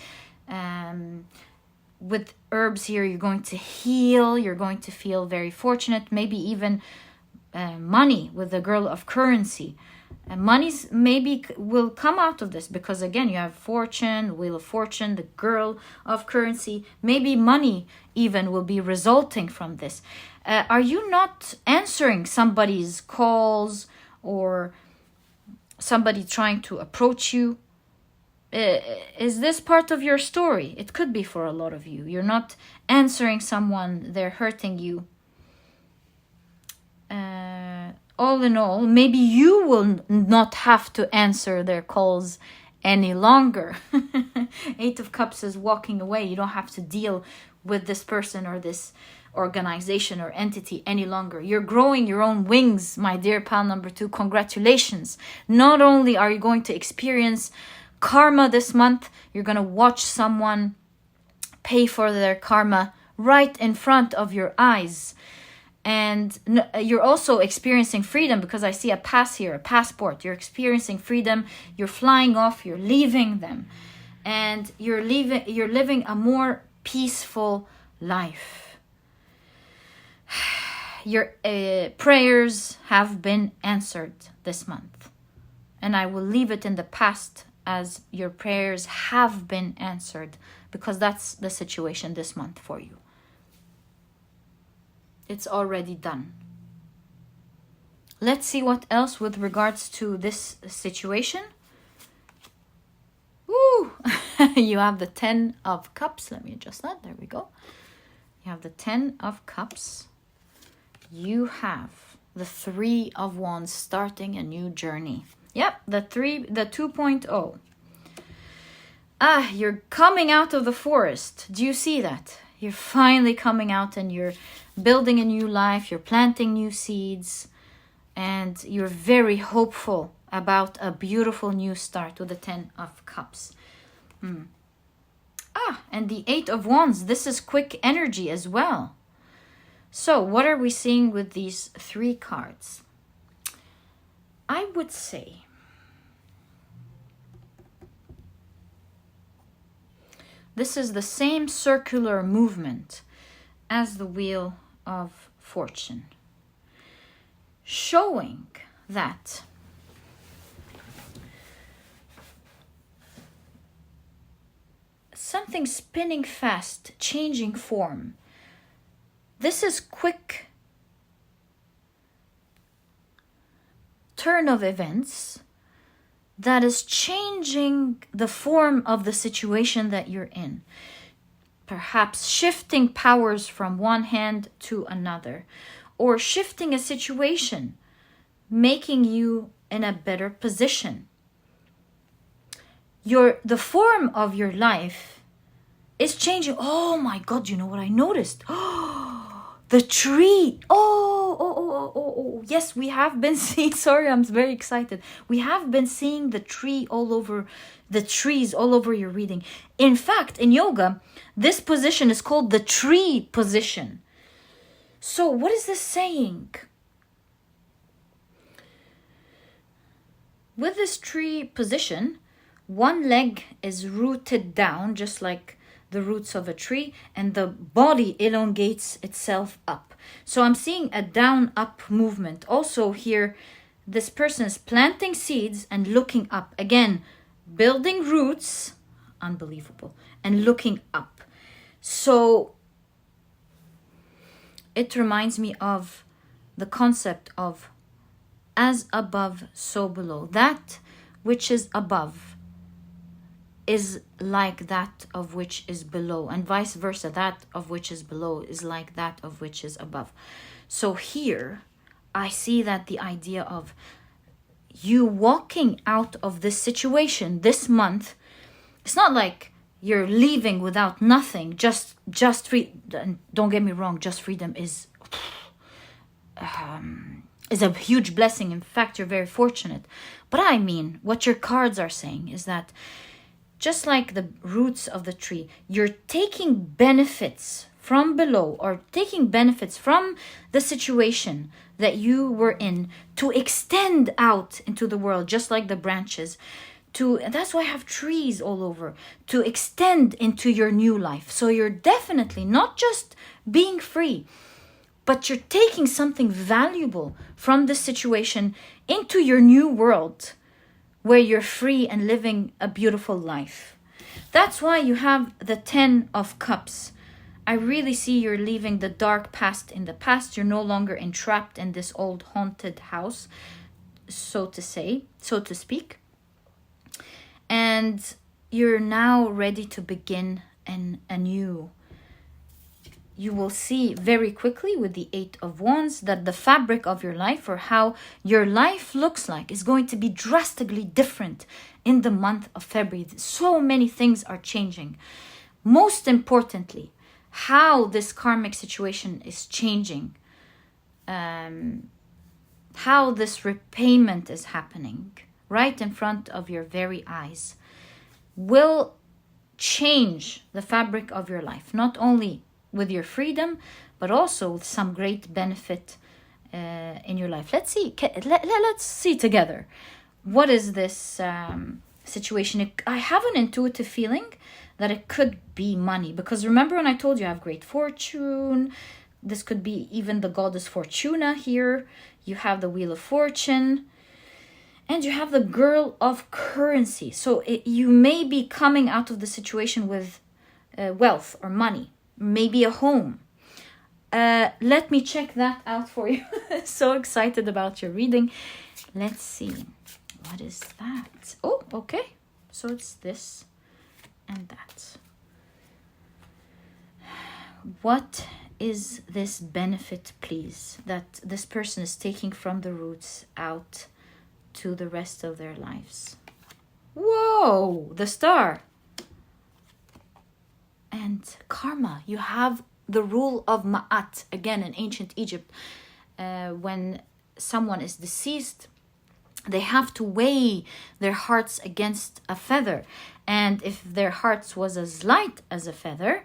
With herbs here, you're going to heal. You're going to feel very fortunate. Maybe even money with the girl of currency. And monies maybe will come out of this, because again, you have fortune, wheel of fortune, the girl of currency. Maybe money even will be resulting from this. Are you not answering somebody's calls, or somebody trying to approach you? Is this part of your story? It could be for a lot of you. You're not answering someone, they're hurting you. All in all, maybe you will not have to answer their calls any longer. 8 of Cups is walking away. You don't have to deal with this person or this organization or entity any longer. You're growing your own wings, my dear pal number 2. Congratulations. Not only are you going to experience karma this month, you're going to watch someone pay for their karma right in front of your eyes. And you're also experiencing freedom, because I see a pass here, a passport. You're experiencing freedom. You're flying off. You're leaving them. And you're living a more peaceful life. Your prayers have been answered this month. And I will leave it in the past as your prayers have been answered, because that's the situation this month for you. It's already done. Let's see what else with regards to this situation. Woo! You have the 10 of Cups. Let me adjust that. There we go. You have the 10 of Cups. You have the 3 of Wands, starting a new journey. Yep, the 2.0. You're coming out of the forest. Do you see that? You're finally coming out and you're building a new life. You're planting new seeds. And you're very hopeful about a beautiful new start with the 10 of Cups. And the 8 of Wands. This is quick energy as well. So what are we seeing with these 3 cards? I would say this is the same circular movement as the Wheel of Fortune, showing that something spinning fast, changing form. This is quick turn of events that is changing the form of the situation that you're in. Perhaps shifting powers from one hand to another, or shifting a situation, making you in a better position. The form of your life is changing. Oh my God, you know what I noticed? The tree. Oh, yes, we have been seeing, sorry, I'm very excited. We have been seeing the tree all over, the trees all over your reading. In fact, in yoga, this position is called the tree position. So what is this saying? With this tree position, one leg is rooted down, just like the roots of a tree, and the body elongates itself up. So I'm seeing a down-up movement. Also here, this person is planting seeds and looking up. Again, building roots, unbelievable, and looking up. So it reminds me of the concept of as above, so below. That which is above is like that of which is below, and vice versa. That of which is below is like that of which is above. So here I see that the idea of you walking out of this situation this month, it's not like you're leaving without nothing, just free. Don't get me wrong, just freedom is a huge blessing. In fact, you're very fortunate. But I mean, what your cards are saying is that just like the roots of the tree, you're taking benefits from below, or taking benefits from the situation that you were in, to extend out into the world, just like the branches. That's why I have trees all over, to extend into your new life. So you're definitely not just being free, but you're taking something valuable from this situation into your new world, where you're free and living a beautiful life. That's why you have the 10 of Cups. I really see you're leaving the dark past in the past. You're no longer entrapped in this old haunted house, so to speak. And you're now ready to begin anew. You will see very quickly with the 8 of Wands that the fabric of your life, or how your life looks like, is going to be drastically different in the month of February. So many things are changing. Most importantly, how this karmic situation is changing, how this repayment is happening right in front of your very eyes, will change the fabric of your life, not only with your freedom, but also with some great benefit in your life. Let's see. Let's see together. What is this situation? I have an intuitive feeling that it could be money, because remember when I told you I have great fortune? This could be even the goddess Fortuna here. You have the Wheel of Fortune, and you have the Girl of Currency. So you may be coming out of the situation with wealth or money, maybe a home. Let me check that out for you. So excited about your reading. Let's see. What is that? Oh, okay. So it's this and that. What is this benefit, please, that this person is taking from the roots out to the rest of their lives? Whoa, the Star. And karma. You have the rule of Ma'at. Again, in ancient Egypt, when someone is deceased, they have to weigh their hearts against a feather. And if their hearts was as light as a feather,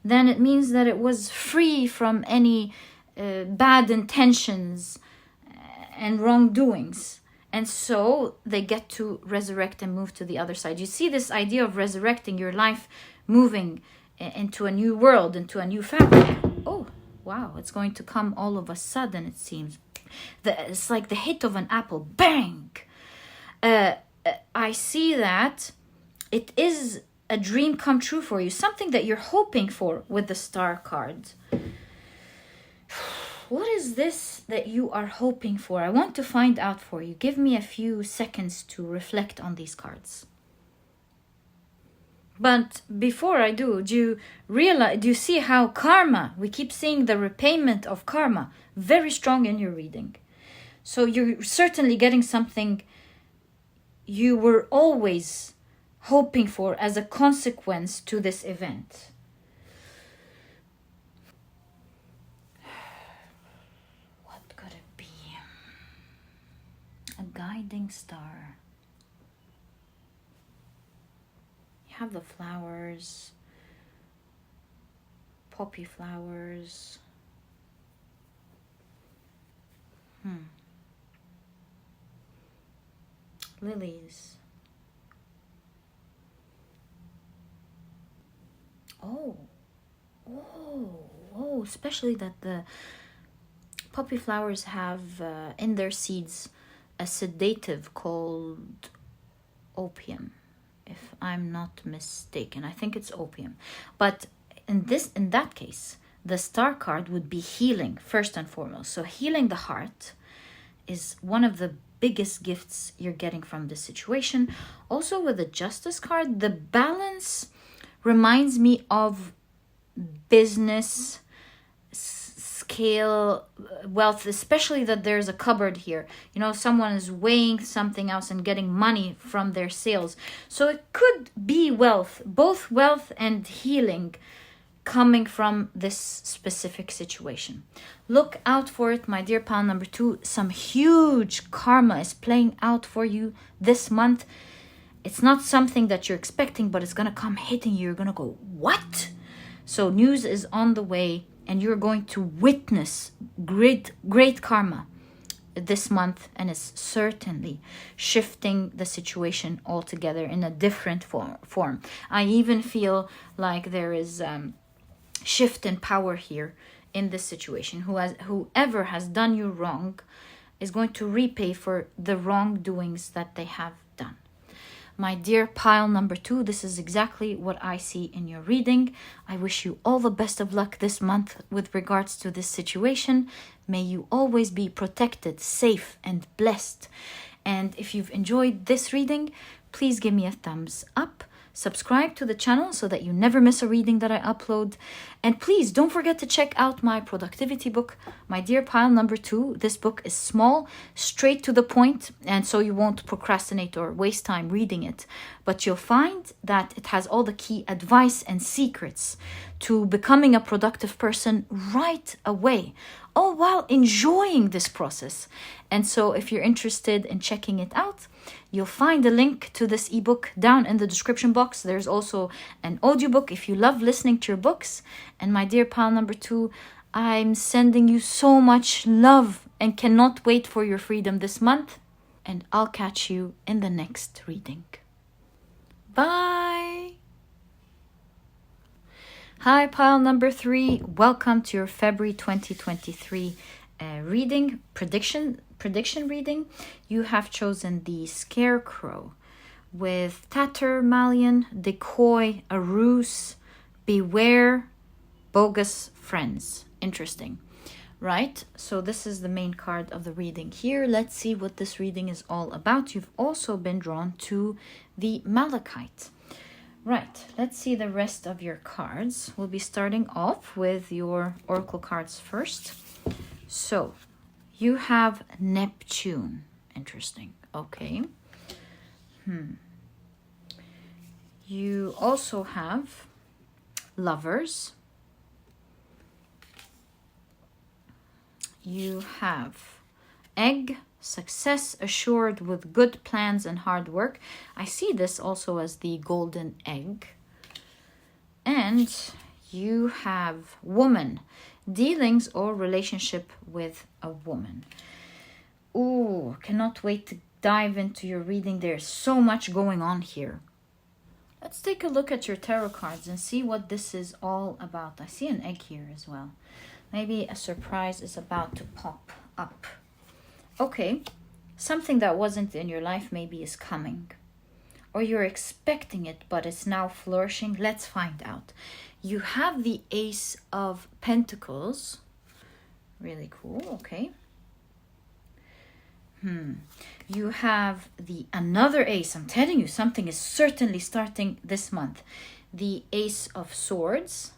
then it means that it was free from any bad intentions and wrongdoings. And so they get to resurrect and move to the other side. You see this idea of resurrecting your life, moving into a new world, into a new fabric. Oh, wow, it's going to come all of a sudden, it seems. It's like the hit of an apple. Bang! I see that it is a dream come true for you. Something that you're hoping for with the Star card. What is this that you are hoping for? I want to find out for you. Give me a few seconds to reflect on these cards. But before I do you see how karma, we keep seeing the repayment of karma, very strong in your reading. So you're certainly getting something you were always hoping for as a consequence to this event. What could it be? A guiding star. You have the flowers, poppy flowers. Lilies. Oh, especially that the poppy flowers have in their seeds a sedative called opium, if I'm not mistaken. I think it's opium. But in that case, the Star card would be healing first and foremost. So healing the heart is one of the biggest gifts you're getting from this situation. Also with the Justice card, the balance reminds me of business scale, wealth, especially that there's a cupboard here. You know, someone is weighing something else and getting money from their sales. So it could be wealth, both wealth and healing coming from this specific situation. Look out for it, my dear pile number 2. Some huge karma is playing out for you this month. It's not something that you're expecting, but it's gonna come hitting you. You're gonna go, what? So news is on the way, and you're going to witness great karma this month, and it's certainly shifting the situation altogether in a different form. I even feel like there is shift in power here in this situation. Whoever has done you wrong is going to repay for the wrongdoings that they have done. My dear pile number 2, this is exactly what I see in your reading. I wish you all the best of luck this month with regards to this situation. May you always be protected, safe, and blessed. And if you've enjoyed this reading, please give me a thumbs up. Subscribe to the channel so that you never miss a reading that I upload. And please don't forget to check out my productivity book, my dear pile number 2. This book is small, straight to the point, and so you won't procrastinate or waste time reading it. But you'll find that it has all the key advice and secrets to becoming a productive person right away, all while enjoying this process. And so if you're interested in checking it out, you'll find a link to this ebook down in the description box. There's also an audiobook if you love listening to your books. And my dear pile number 2, I'm sending you so much love and cannot wait for your freedom this month. And I'll catch you in the next reading. Bye! Hi, pile number 3. Welcome to your February 2023 reading prediction reading. You have chosen the Scarecrow with Tatterdemalion, Decoy, a ruse, beware, bogus friends. Interesting, right? So this is the main card of the reading here. Let's see what this reading is all about. You've also been drawn to the Malachite. Right, let's see the rest of your cards. We'll be starting off with your oracle cards first. So you have Neptune. Interesting. Okay. You also have Lovers. You have Egg. Success assured with good plans and hard work. I see this also as the golden egg. And you have Woman. Dealings or relationship with a woman. Ooh, cannot wait to dive into your reading. There's so much going on here. Let's take a look at your tarot cards and see what this is all about. I see an egg here as well. Maybe a surprise is about to pop up. Okay, something that wasn't in your life maybe is coming. Or you're expecting it, but it's now flourishing. Let's find out. You have the Ace of Pentacles. Really cool, okay. You have the another ace. I'm telling you, something is certainly starting this month. The Ace of Swords.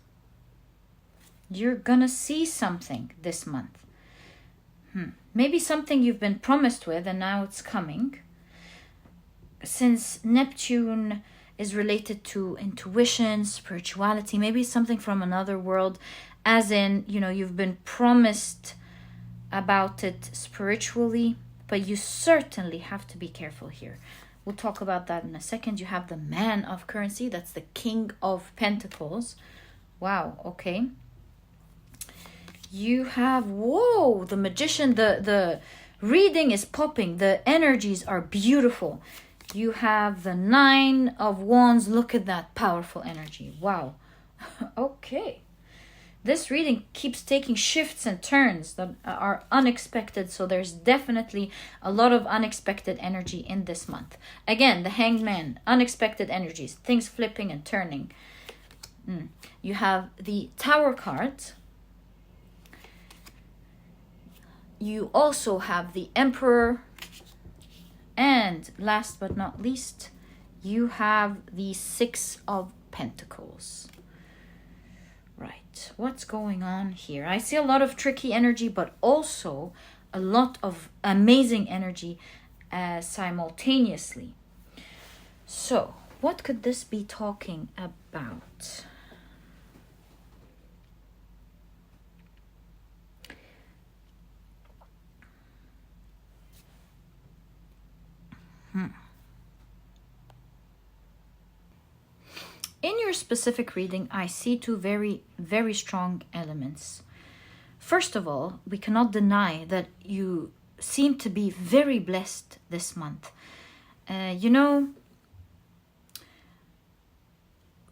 You're gonna see something this month. Maybe something you've been promised with and now it's coming. Since Neptune is related to intuition, spirituality, maybe something from another world, as in, you know, you've been promised about it spiritually, but you certainly have to be careful here. We'll talk about that in a second. You have the Man of Currency. That's the King of Pentacles. Wow, okay. You have, whoa, the Magician. The reading is popping. The energies are beautiful. You have the Nine of Wands. Look at that powerful energy. Wow. Okay. This reading keeps taking shifts and turns that are unexpected. So there's definitely a lot of unexpected energy in this month. Again, the Hanged Man. Unexpected energies. Things flipping and turning. You have the Tower cards. You also have the Emperor, And last but not least, you have the Six of Pentacles. Right, what's going on here? I see a lot of tricky energy, but also a lot of amazing energy simultaneously. So, what could this be talking about? In your specific reading, I see two very, very strong elements. First of all, we cannot deny that you seem to be very blessed this month. You know,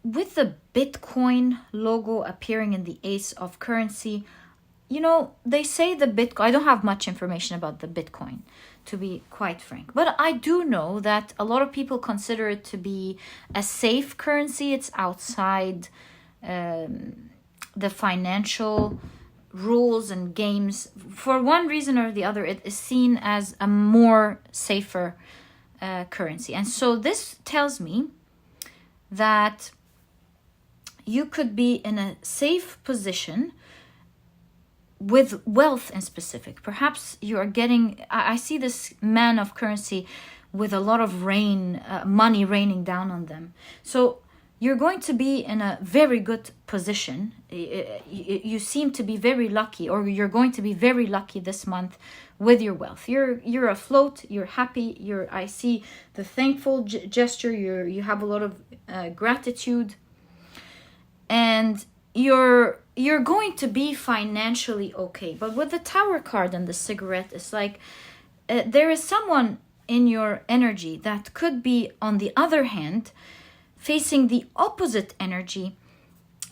with the Bitcoin logo appearing in the Ace of Currency, you know, they say the Bitcoin, I don't have much information about the Bitcoin, to be quite frank. But I do know that a lot of people consider it to be a safe currency. It's outside the financial rules and games. For one reason or the other, it is seen as a more safer currency. And so this tells me that you could be in a safe position with wealth in specific. Perhaps you are getting, I see this man of currency with a lot of money raining down on them. So you're going to be in a very good position. You seem to be very lucky, or you're going to be very lucky this month with your wealth. You're afloat, you're happy, I see the thankful gesture, you have a lot of gratitude, and you're going to be financially okay. But with the Tower card and the cigarette, it's like there is someone in your energy that could be, on the other hand, facing the opposite energy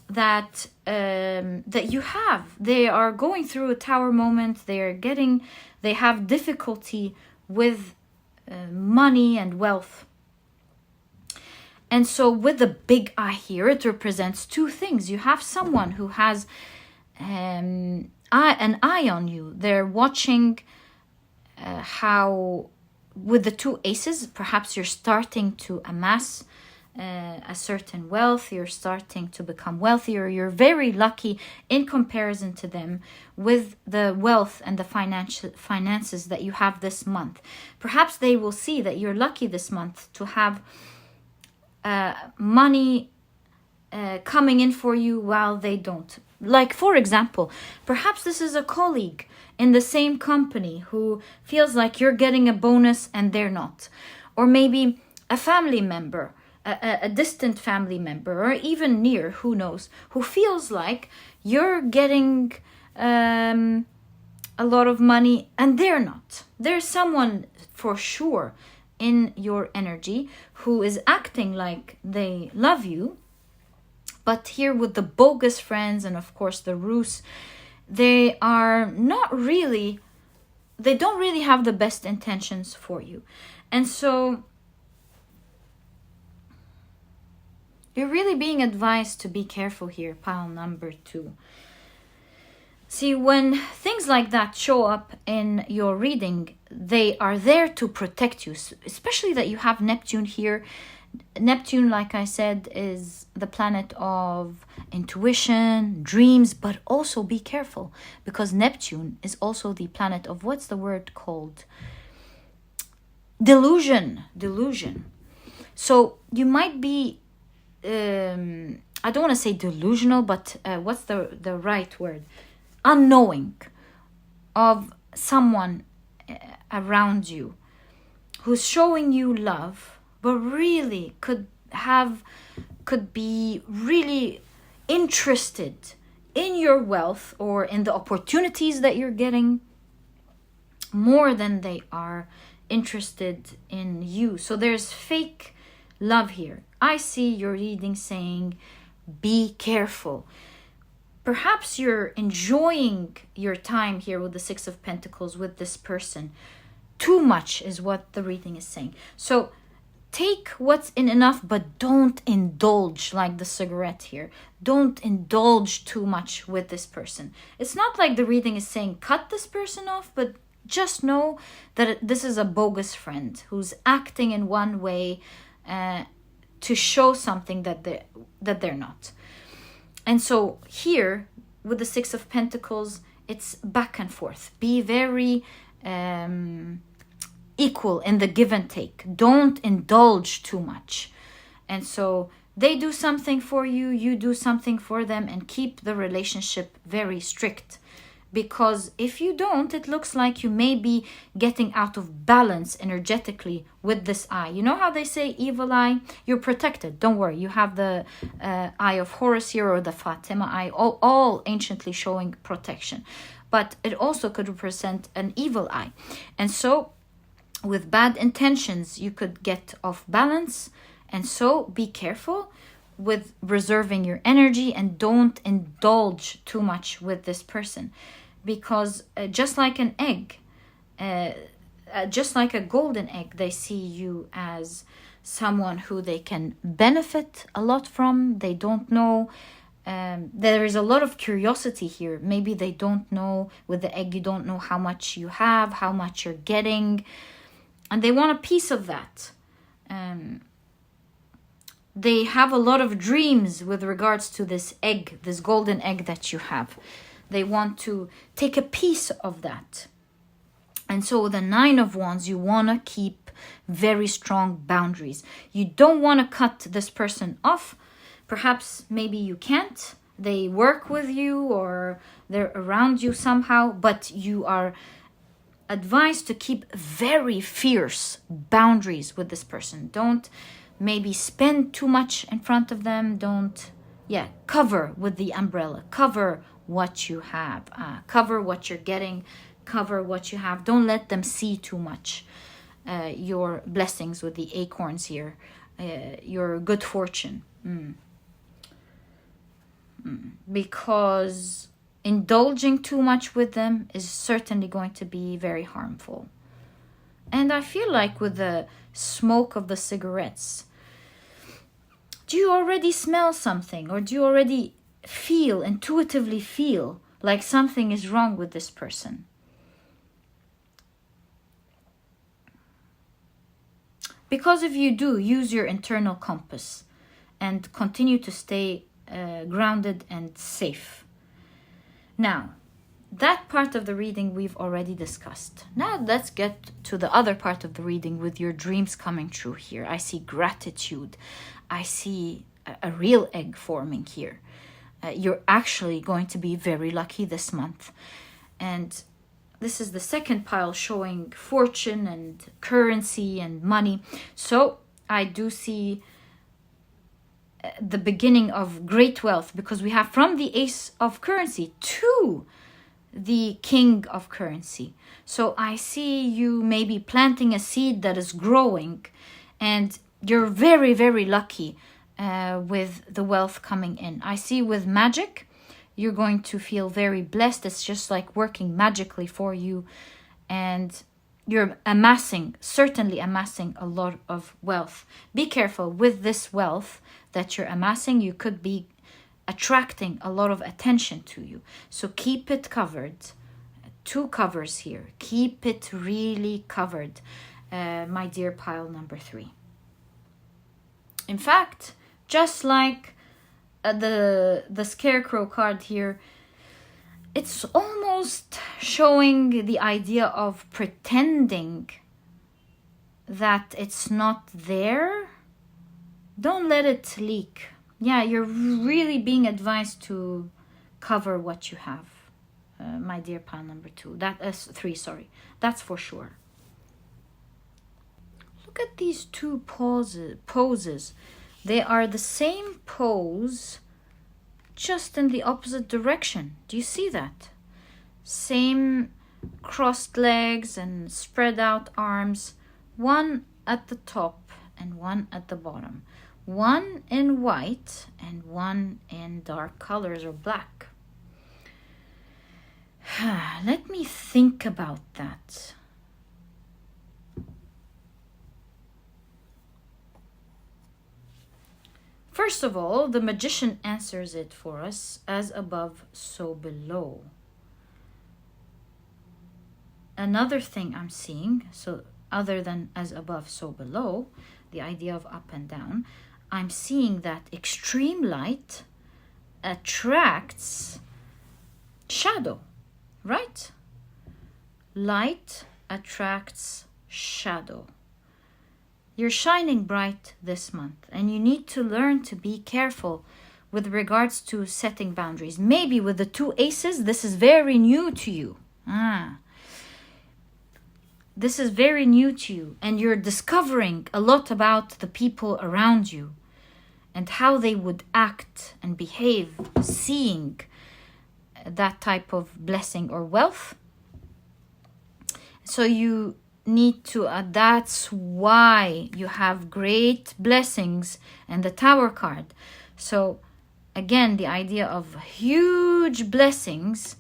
that you have. They are going through a Tower moment. They have difficulty with money and wealth. And so with the big eye here, it represents two things. You have someone who has an eye on you. They're watching how, with the two aces, perhaps you're starting to amass a certain wealth. You're starting to become wealthier. You're very lucky in comparison to them with the wealth and the finances that you have this month. Perhaps they will see that you're lucky this month to have money coming in for you while they don't. Like, for example, perhaps this is a colleague in the same company who feels like you're getting a bonus and they're not. Or maybe a family member, a distant family member, or even near, who knows, who feels like you're getting a lot of money and they're not. There's someone for sure in your energy who is acting like they love you, but here with the bogus friends and of course the ruse, they don't really have the best intentions for you. And so you're really being advised to be careful here, pile number 2. See, when things like that show up in your reading, they are there to protect you, especially that you have Neptune here. Neptune, like I said, is the planet of intuition, dreams, but also be careful, because Neptune is also the planet of, what's the word called? Delusion. So you might be, I don't want to say delusional, but what's the right word? Unknowing of someone around you who's showing you love, but really could be really interested in your wealth or in the opportunities that you're getting more than they are interested in you. So there's fake love here. I see your reading saying, be careful. Perhaps you're enjoying your time here with the Six of Pentacles with this person. Too much is what the reading is saying. So take what's in enough, but don't indulge, like the cigarette here. Don't indulge too much with this person. It's not like the reading is saying cut this person off, but just know that this is a bogus friend who's acting in one way to show something that they're not. And so here with the Six of Pentacles, it's back and forth. Be very equal in the give and take. Don't indulge too much. And so they do something for you, you do something for them, and keep the relationship very strict. Because if you don't, it looks like you may be getting out of balance energetically with this eye. You know how they say evil eye? You're protected. Don't worry. You have the eye of Horus here, or the Fatima eye, all anciently showing protection. But it also could represent an evil eye. And so with bad intentions, you could get off balance. And so be careful with reserving your energy, and don't indulge too much with this person. Because just like an egg, just like a golden egg, they see you as someone who they can benefit a lot from. They don't know. There is a lot of curiosity here. Maybe they don't know. With the egg, you don't know how much you have, how much you're getting. And they want a piece of that. They have a lot of dreams with regards to this egg, this golden egg that you have. They want to take a piece of that. And so the Nine of Wands, you want to keep very strong boundaries. You don't want to cut this person off. Perhaps maybe you can't. They work with you or they're around you somehow, but you are advised to keep very fierce boundaries with this person. Don't maybe spend too much in front of them. Don't, cover with the umbrella. Cover what you have. Cover what you're getting. Cover what you have. Don't let them see too much. Your blessings with the acorns here. Your good fortune. Because indulging too much with them is certainly going to be very harmful. And I feel like with the smoke of the cigarettes, do you already smell something, or do you already intuitively feel like something is wrong with this person? Because if you do, use your internal compass and continue to stay grounded and safe. Now, that part of the reading we've already discussed. Now let's get to the other part of the reading with your dreams coming true here. I see gratitude. I see a real egg forming here. You're actually going to be very lucky this month. And this is the second pile showing fortune and currency and money. So I do see the beginning of great wealth, because we have from the Ace of Currency to the King of Currency. So I see you maybe planting a seed that is growing, and you're very, very lucky with the wealth coming in. I see with magic, you're going to feel very blessed. It's just like working magically for you, and you're certainly amassing a lot of wealth. Be careful with this wealth that you're amassing. You could be attracting a lot of attention to you. So keep it covered. 2 covers here. Keep it really covered, my dear pile number 3. In fact, just like the Scarecrow card here, it's almost showing the idea of pretending that it's not there. Don't let it leak. Yeah, you're really being advised to cover what you have, my dear pile number 2. That is 3, sorry. That's for sure. Look at these 2 poses. They are the same pose, just in the opposite direction. Do you see that? Same crossed legs and spread out arms. One at the top and one at the bottom. One in white and one in dark colors or black. Let me think about that. First of all, the magician answers it for us, as above, so below. another thing I'm seeing, so other than as above, so below, the idea of up and down, I'm seeing that extreme light attracts shadow, right? Light attracts shadow. You're shining bright this month, and you need to learn to be careful with regards to setting boundaries. Maybe with the 2 aces, this is very new to you. This is very new to you, and you're discovering a lot about the people around you and how they would act and behave, seeing that type of blessing or wealth. So you need to, that's why you have great blessings and the Tower card. So again, the idea of huge blessings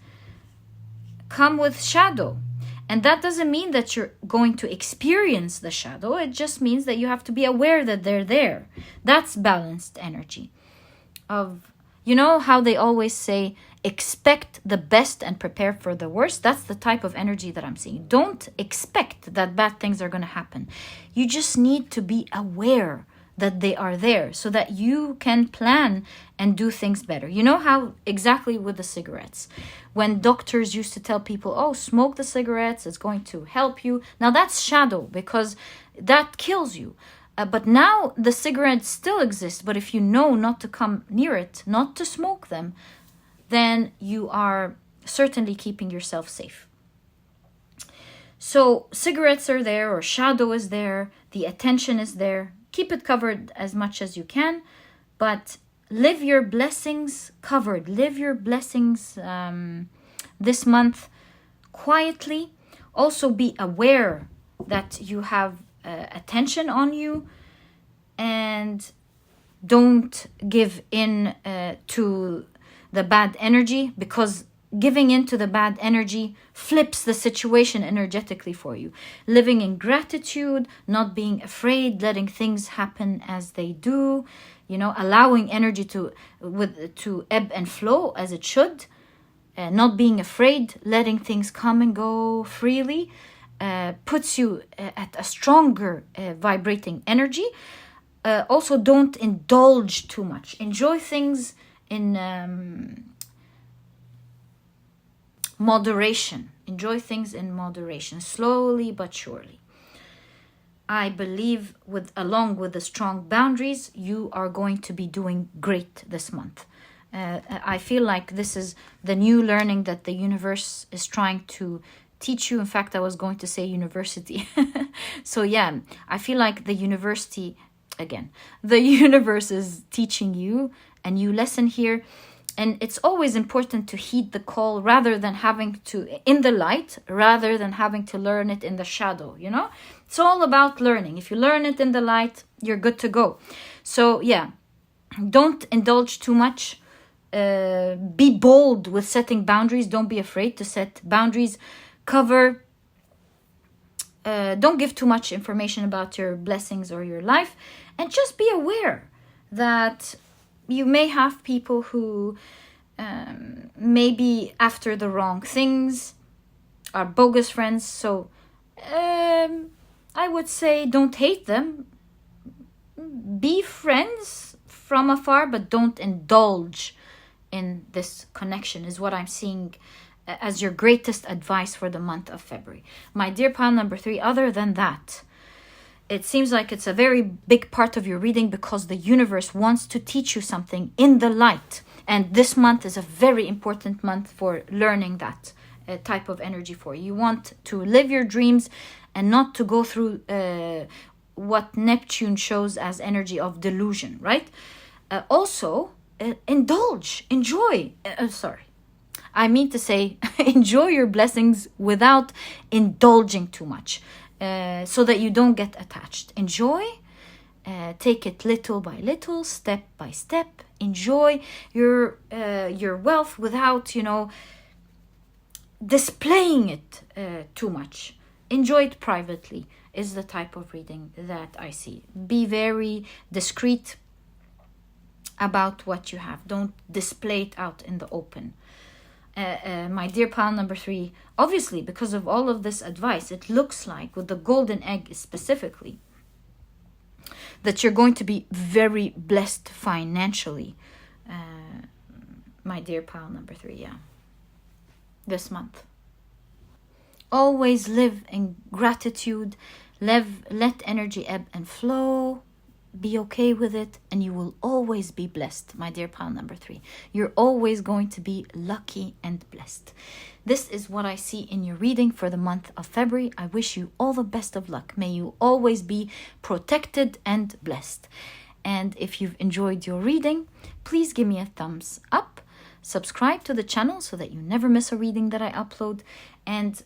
come with shadow. And that doesn't mean that you're going to experience the shadow. It just means that you have to be aware that they're there. That's balanced energy. Of, you know how they always say, expect the best and prepare for the worst? That's the type of energy that I'm seeing. Don't expect that bad things are going to happen. You just need to be aware that they are there so that you can plan and do things better. You know how exactly with the cigarettes, when doctors used to tell people, oh, smoke the cigarettes, it's going to help you. Now that's shadow, because that kills you. But now the cigarettes still exist, but if you know not to come near it, not to smoke them, then you are certainly keeping yourself safe. So cigarettes are there, or shadow is there, the attention is there. Keep it covered as much as you can, but live your blessings covered. Live your blessings this month quietly. Also be aware that you have attention on you, and don't give in to the bad energy, because giving into the bad energy flips the situation energetically for you. Living in gratitude, not being afraid, letting things happen as they do, you know, allowing energy to ebb and flow as it should, not being afraid, letting things come and go freely, puts you at a stronger vibrating energy. Also, don't indulge too much. Enjoy things in moderation. Enjoy things in moderation, slowly but surely. I believe along with the strong boundaries, you are going to be doing great this month. I feel like this is the new learning that the universe is trying to teach you. In fact, I was going to say university. So yeah, I feel like the universe is teaching you a new lesson here. And it's always important to heed the call rather than having to, in the light, rather than having to learn it in the shadow, you know? It's all about learning. If you learn it in the light, you're good to go. So yeah, don't indulge too much. Be bold with setting boundaries. Don't be afraid to set boundaries. Don't give too much information about your blessings or your life. And just be aware that you may have people who may be after the wrong things, are bogus friends. So I would say don't hate them. Be friends from afar, but don't indulge in this connection, is what I'm seeing as your greatest advice for the month of February. My dear pile number 3, other than that, it seems like it's a very big part of your reading because the universe wants to teach you something in the light. And this month is a very important month for learning that type of energy for you. You want to live your dreams and not to go through what Neptune shows as energy of delusion, right? Also, indulge, enjoy. I mean to say, enjoy your blessings without indulging too much. So that you don't get attached. Enjoy, take it little by little, step by step. Enjoy your wealth without, displaying it too much. Enjoy it privately is the type of reading that I see. Be very discreet about what you have. Don't display it out in the open. my dear pile number 3, obviously, because of all of this advice, it looks like, with the golden egg specifically, that you're going to be very blessed financially. My dear pile number 3, yeah. This month. Always live in gratitude. Let energy ebb and flow. Be okay with it, and you will always be blessed, my dear pile number 3. You're always going to be lucky and blessed. This is what I see in your reading for the month of February. I wish you all the best of luck. May you always be protected and blessed. And if you've enjoyed your reading, please give me a thumbs up. Subscribe to the channel so that you never miss a reading that I upload. And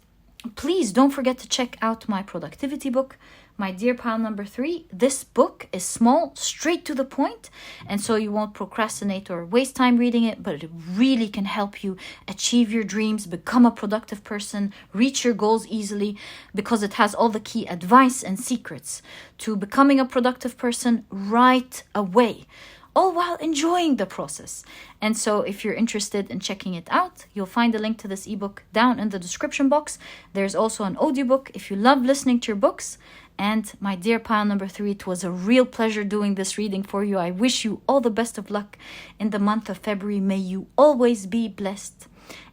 please don't forget to check out my productivity book, my dear pile number 3. This book is small, straight to the point, and so you won't procrastinate or waste time reading it, but it really can help you achieve your dreams, become a productive person, reach your goals easily, because it has all the key advice and secrets to becoming a productive person right away, all while enjoying the process. And so if you're interested in checking it out, you'll find a link to this ebook down in the description box. There's also an audiobook if you love listening to your books. And my dear pile number 3, it was a real pleasure doing this reading for you. I wish you all the best of luck in the month of February. May you always be blessed.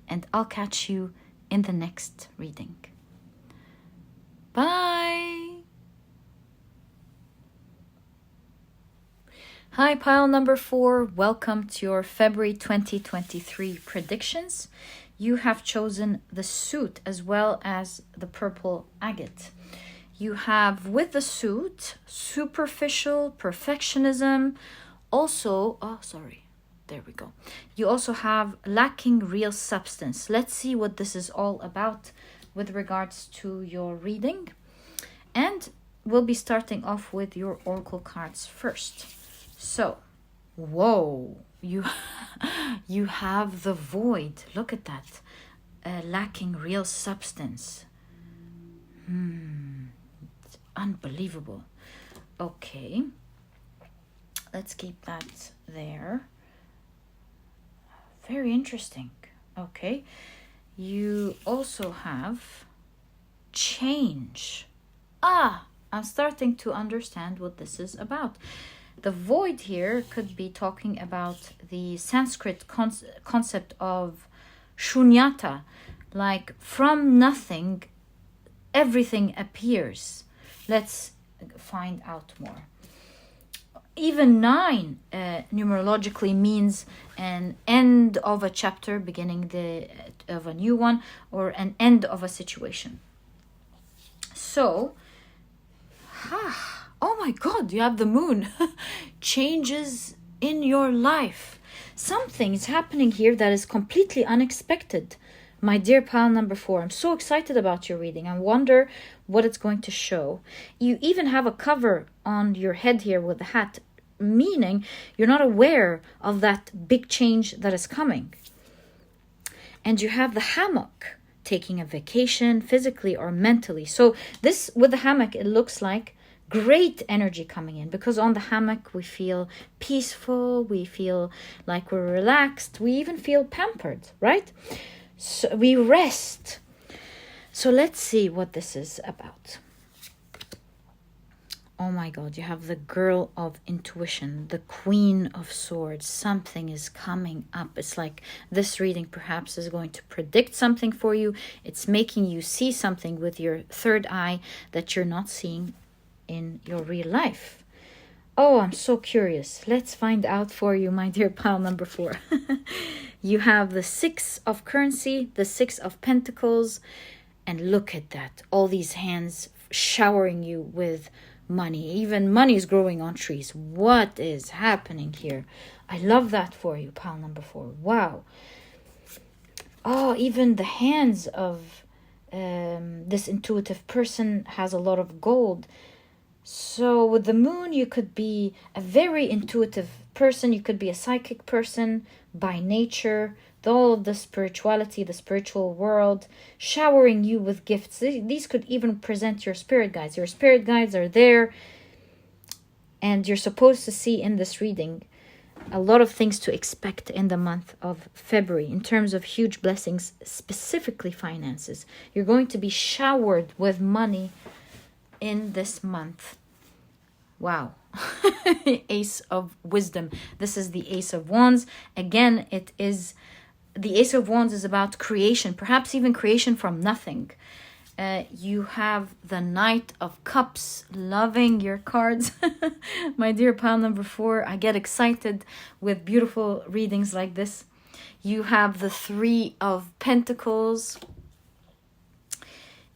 And I'll catch you in the next reading. Bye. Hi, pile number 4. Welcome to your February 2023 predictions. You have chosen the suit as well as the purple agate. You have, with the suit, superficial perfectionism. Also, there we go. You also have lacking real substance. Let's see what this is all about with regards to your reading. And we'll be starting off with your oracle cards first. So, whoa, you have the void. Look at that. Lacking real substance. It's unbelievable. Okay. Let's keep that there. Very interesting. Okay. You also have change. I'm starting to understand what this is about. The void here could be talking about the Sanskrit concept of shunyata, like from nothing, everything appears. Let's find out more. Even 9 numerologically means an end of a chapter, beginning of a new one, or an end of a situation. So, oh my God, you have the moon. Changes in your life. Something is happening here that is completely unexpected. My dear pile number 4, I'm so excited about your reading. I wonder what it's going to show. You even have a cover on your head here with the hat, meaning you're not aware of that big change that is coming. And you have the hammock, taking a vacation physically or mentally. So this, with the hammock, it looks like great energy coming in, because on the hammock we feel peaceful, we feel like we're relaxed, we even feel pampered, right? So we rest. So let's see what this is about. Oh my God, you have the girl of intuition, the queen of swords. Something is coming up. It's like this reading perhaps is going to predict something for you. It's making you see something with your third eye that you're not seeing in your real life. Oh, I'm so curious. Let's find out for you, my dear pile number 4. You have the 6 of currency, the 6 of pentacles, and look at that. All these hands showering you with money. Even money is growing on trees. What is happening here? I love that for you, pile number 4. Wow. Oh, even the hands of this intuitive person has a lot of gold. So with the moon, you could be a very intuitive person. You could be a psychic person by nature. All of the spirituality, the spiritual world, showering you with gifts. These could even present your spirit guides. Your spirit guides are there. And you're supposed to see in this reading a lot of things to expect in the month of February in terms of huge blessings, specifically finances. You're going to be showered with money in this month. Wow. Ace of Wisdom. This is the Ace of Wands. Again, the Ace of Wands is about creation, perhaps even creation from nothing. You have the Knight of Cups. Loving your cards. My dear pile number 4, I get excited with beautiful readings like this. You have the Three of Pentacles.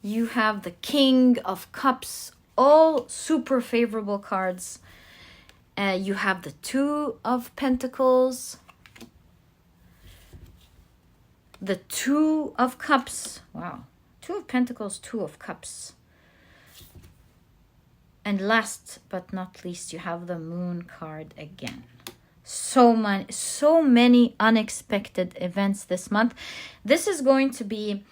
You have the King of Cups. All super favorable cards. You have the Two of Pentacles. The Two of Cups. Wow. Two of Pentacles, Two of Cups. And last but not least, you have the Moon card again. So many unexpected events this month. This is going to be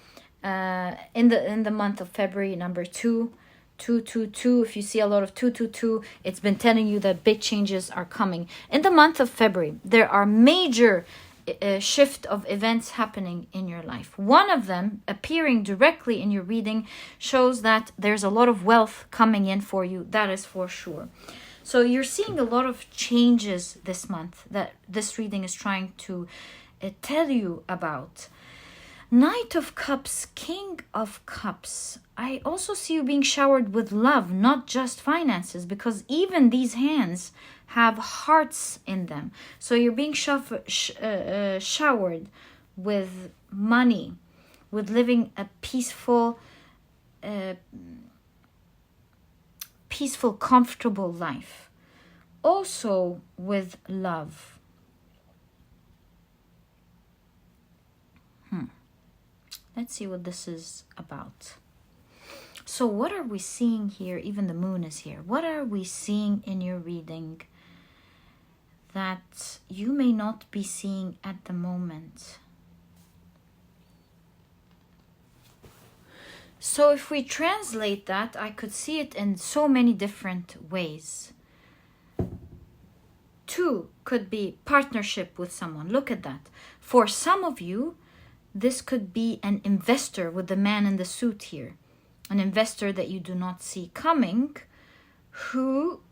in the month of February, number 2. 222. If you see a lot of 222, it's been telling you that big changes are coming. In the month of February, there are major shift of events happening in your life. One of them appearing directly in your reading shows that there's a lot of wealth coming in for you. That is for sure. So you're seeing a lot of changes this month that this reading is trying to tell you about. Knight of Cups, King of Cups. I also see you being showered with love, not just finances, because even these hands have hearts in them. So you're being showered with money, with living a peaceful, comfortable life. Also with love. Let's see what this is about. So what are we seeing here? Even the moon is here. What are we seeing in your reading that you may not be seeing at the moment? So if we translate that, I could see it in so many different ways. 2 could be partnership with someone. Look at that. For some of you, this could be an investor with the man in the suit here. An investor that you do not see coming, who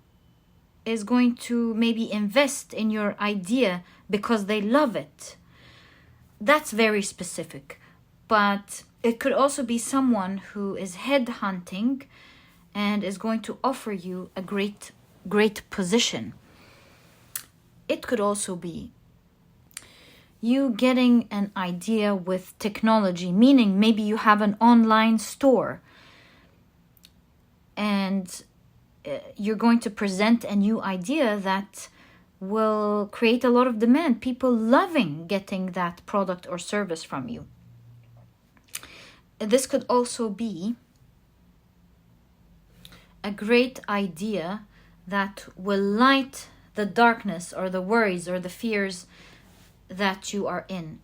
is going to maybe invest in your idea because they love it. That's very specific. But it could also be someone who is headhunting and is going to offer you a great position. It could also be you getting an idea with technology, meaning maybe you have an online store and you're going to present a new idea that will create a lot of demand. People loving getting that product or service from you. This could also be a great idea that will light the darkness or the worries or the fears that you are in.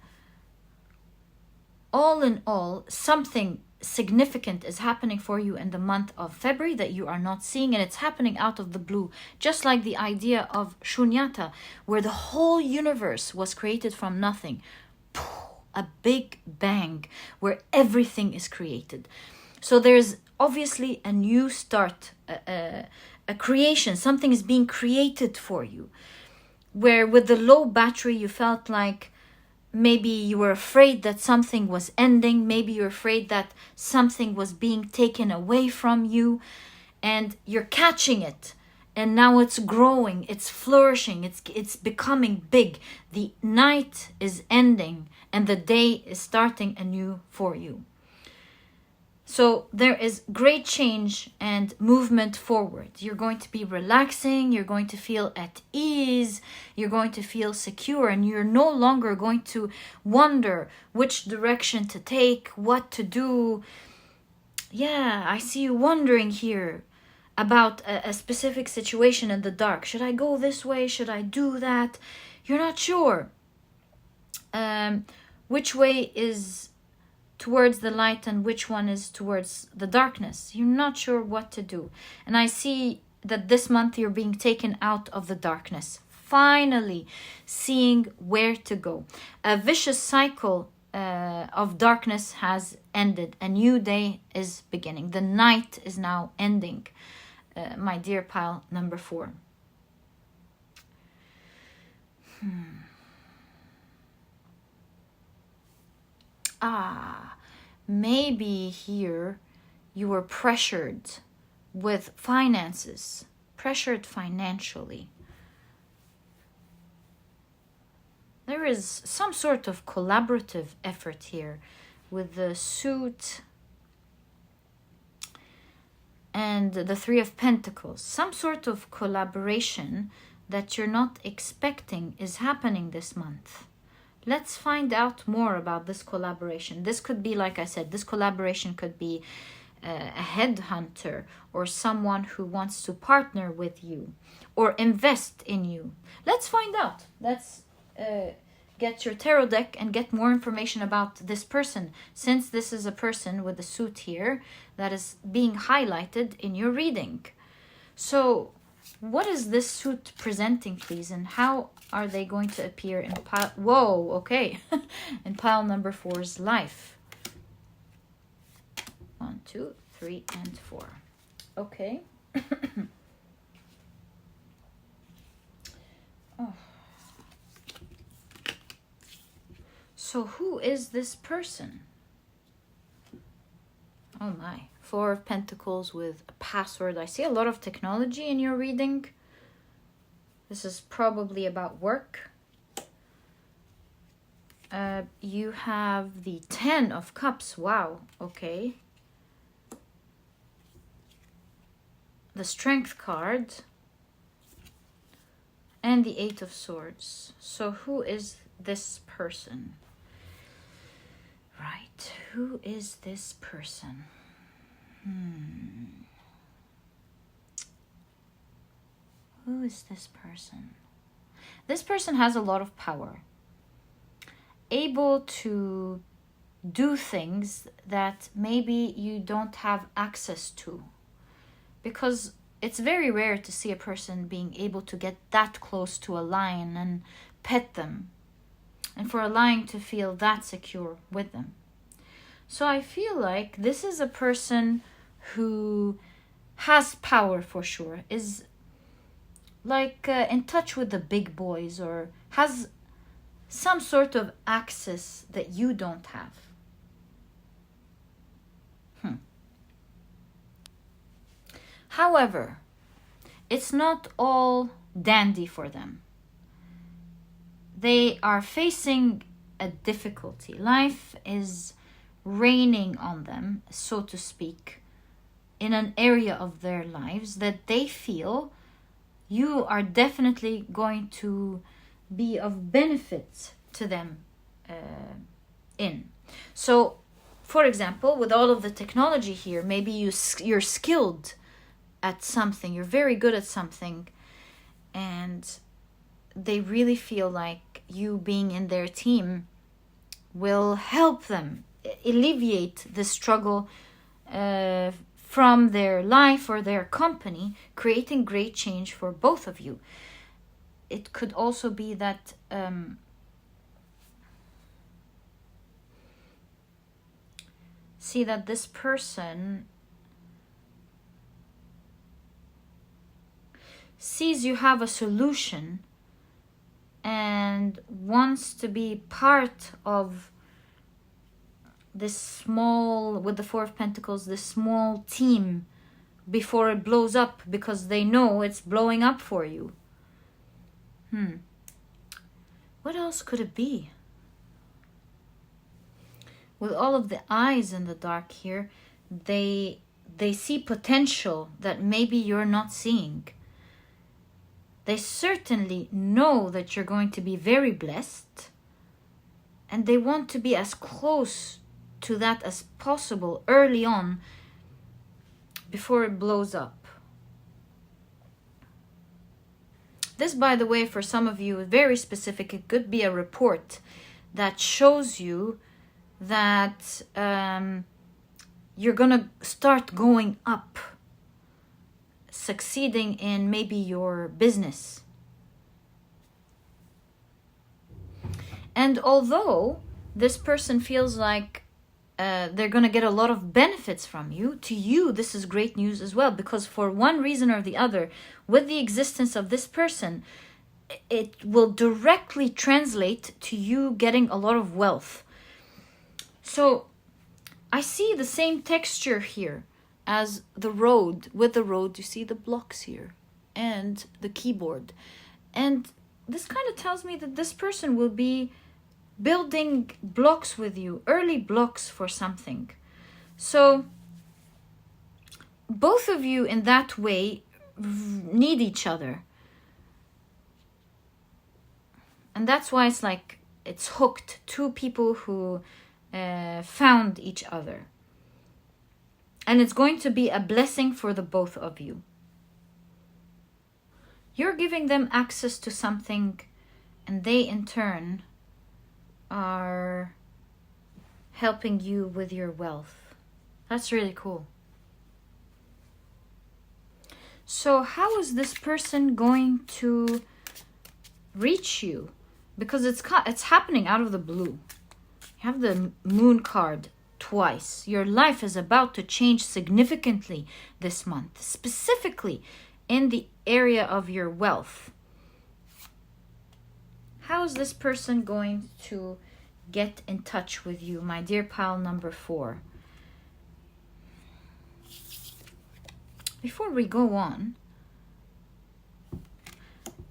All in all, something significant is happening for you in the month of February that you are not seeing, and it's happening out of the blue, just like the idea of Shunyata, where the whole universe was created from nothing. A big bang where everything is created. So there's obviously a new start, a creation. Something is being created for you. Where with the low battery you felt like maybe you were afraid that something was ending, maybe you're afraid that something was being taken away from you, and you're catching it, and now it's growing, it's flourishing, it's becoming big. The night is ending and the day is starting anew for you. So there is great change and movement forward. You're going to be relaxing, you're going to feel at ease, you're going to feel secure, and you're no longer going to wonder which direction to take, what to do. Yeah, I see you wondering here about a specific situation in the dark. Should I go this way? Should I do that? You're not sure. Which way is towards the light and which one is towards the darkness? You're not sure what to do. And I see that this month you're being taken out of the darkness finally seeing where to go. A vicious cycle of darkness has ended. A new day is beginning. The night is now ending, my dear pile number 4. Maybe here you were pressured with finances, pressured financially. There is some sort of collaborative effort here with the suit and the 3 of Pentacles. Some sort of collaboration that you're not expecting is happening this month. Let's find out more about this collaboration. This could be, like I said, this collaboration could be a headhunter or someone who wants to partner with you or invest in you. Let's find out. Let's get your tarot deck and get more information about this person, since this is a person with a suit here that is being highlighted in your reading. So what is this suit presenting, please, and how are they going to appear in pile... Whoa, okay. in pile number 4's life. 1, 2, 3, and 4. Okay. Oh. So who is this person? Oh my. 4 of Pentacles with a password. I see a lot of technology in your reading. This is probably about work. You have the 10 of Cups. Wow. Okay. The Strength card. And the 8 of Swords. So who is this person? Right. Who is this person? Who is this person? This person has a lot of power. Able to do things that maybe you don't have access to. Because it's very rare to see a person being able to get that close to a lion and pet them. And for a lion to feel that secure with them. So I feel like this is a person who has power for sure, is like in touch with the big boys, or has some sort of access that you don't have. However, it's not all dandy for them. They are facing a difficulty. Life is raining on them, so to speak, in an area of their lives that they feel you are definitely going to be of benefit to them in. So, for example, with all of the technology here, maybe you're skilled at something, you're very good at something, and they really feel like you being in their team will help them alleviate the struggle from their life or their company, creating great change for both of you. It could also be that see that this person sees you have a solution and wants to be part of this small, with the 4 of Pentacles, this small team before it blows up, because they know it's blowing up for you. What else could it be? With all of the eyes in the dark here, they see potential that maybe you're not seeing. They certainly know that you're going to be very blessed, and they want to be as close to that as possible early on before it blows up. This, by the way, for some of you, is very specific. It could be a report that shows you that you're gonna start going up, succeeding in maybe your business. And although this person feels like they're going to get a lot of benefits from you, to you this is great news as well, because for one reason or the other, with the existence of this person, it will directly translate to you getting a lot of wealth. So I see the same texture here as the road. With the road, you see the blocks here and the keyboard. And this kind of tells me that this person will be building blocks with you, early blocks for something. So both of you in that way need each other. And that's why it's like it's hooked. Two people who found each other. And it's going to be a blessing for the both of you. You're giving them access to something, and they in turn are helping you with your wealth. That's really cool. So how is this person going to reach you? Because it's happening out of the blue. You have the moon card twice. Your life is about to change significantly this month, specifically in the area of your wealth. How is this person going to get in touch with you, my dear pile number 4? Before we go on,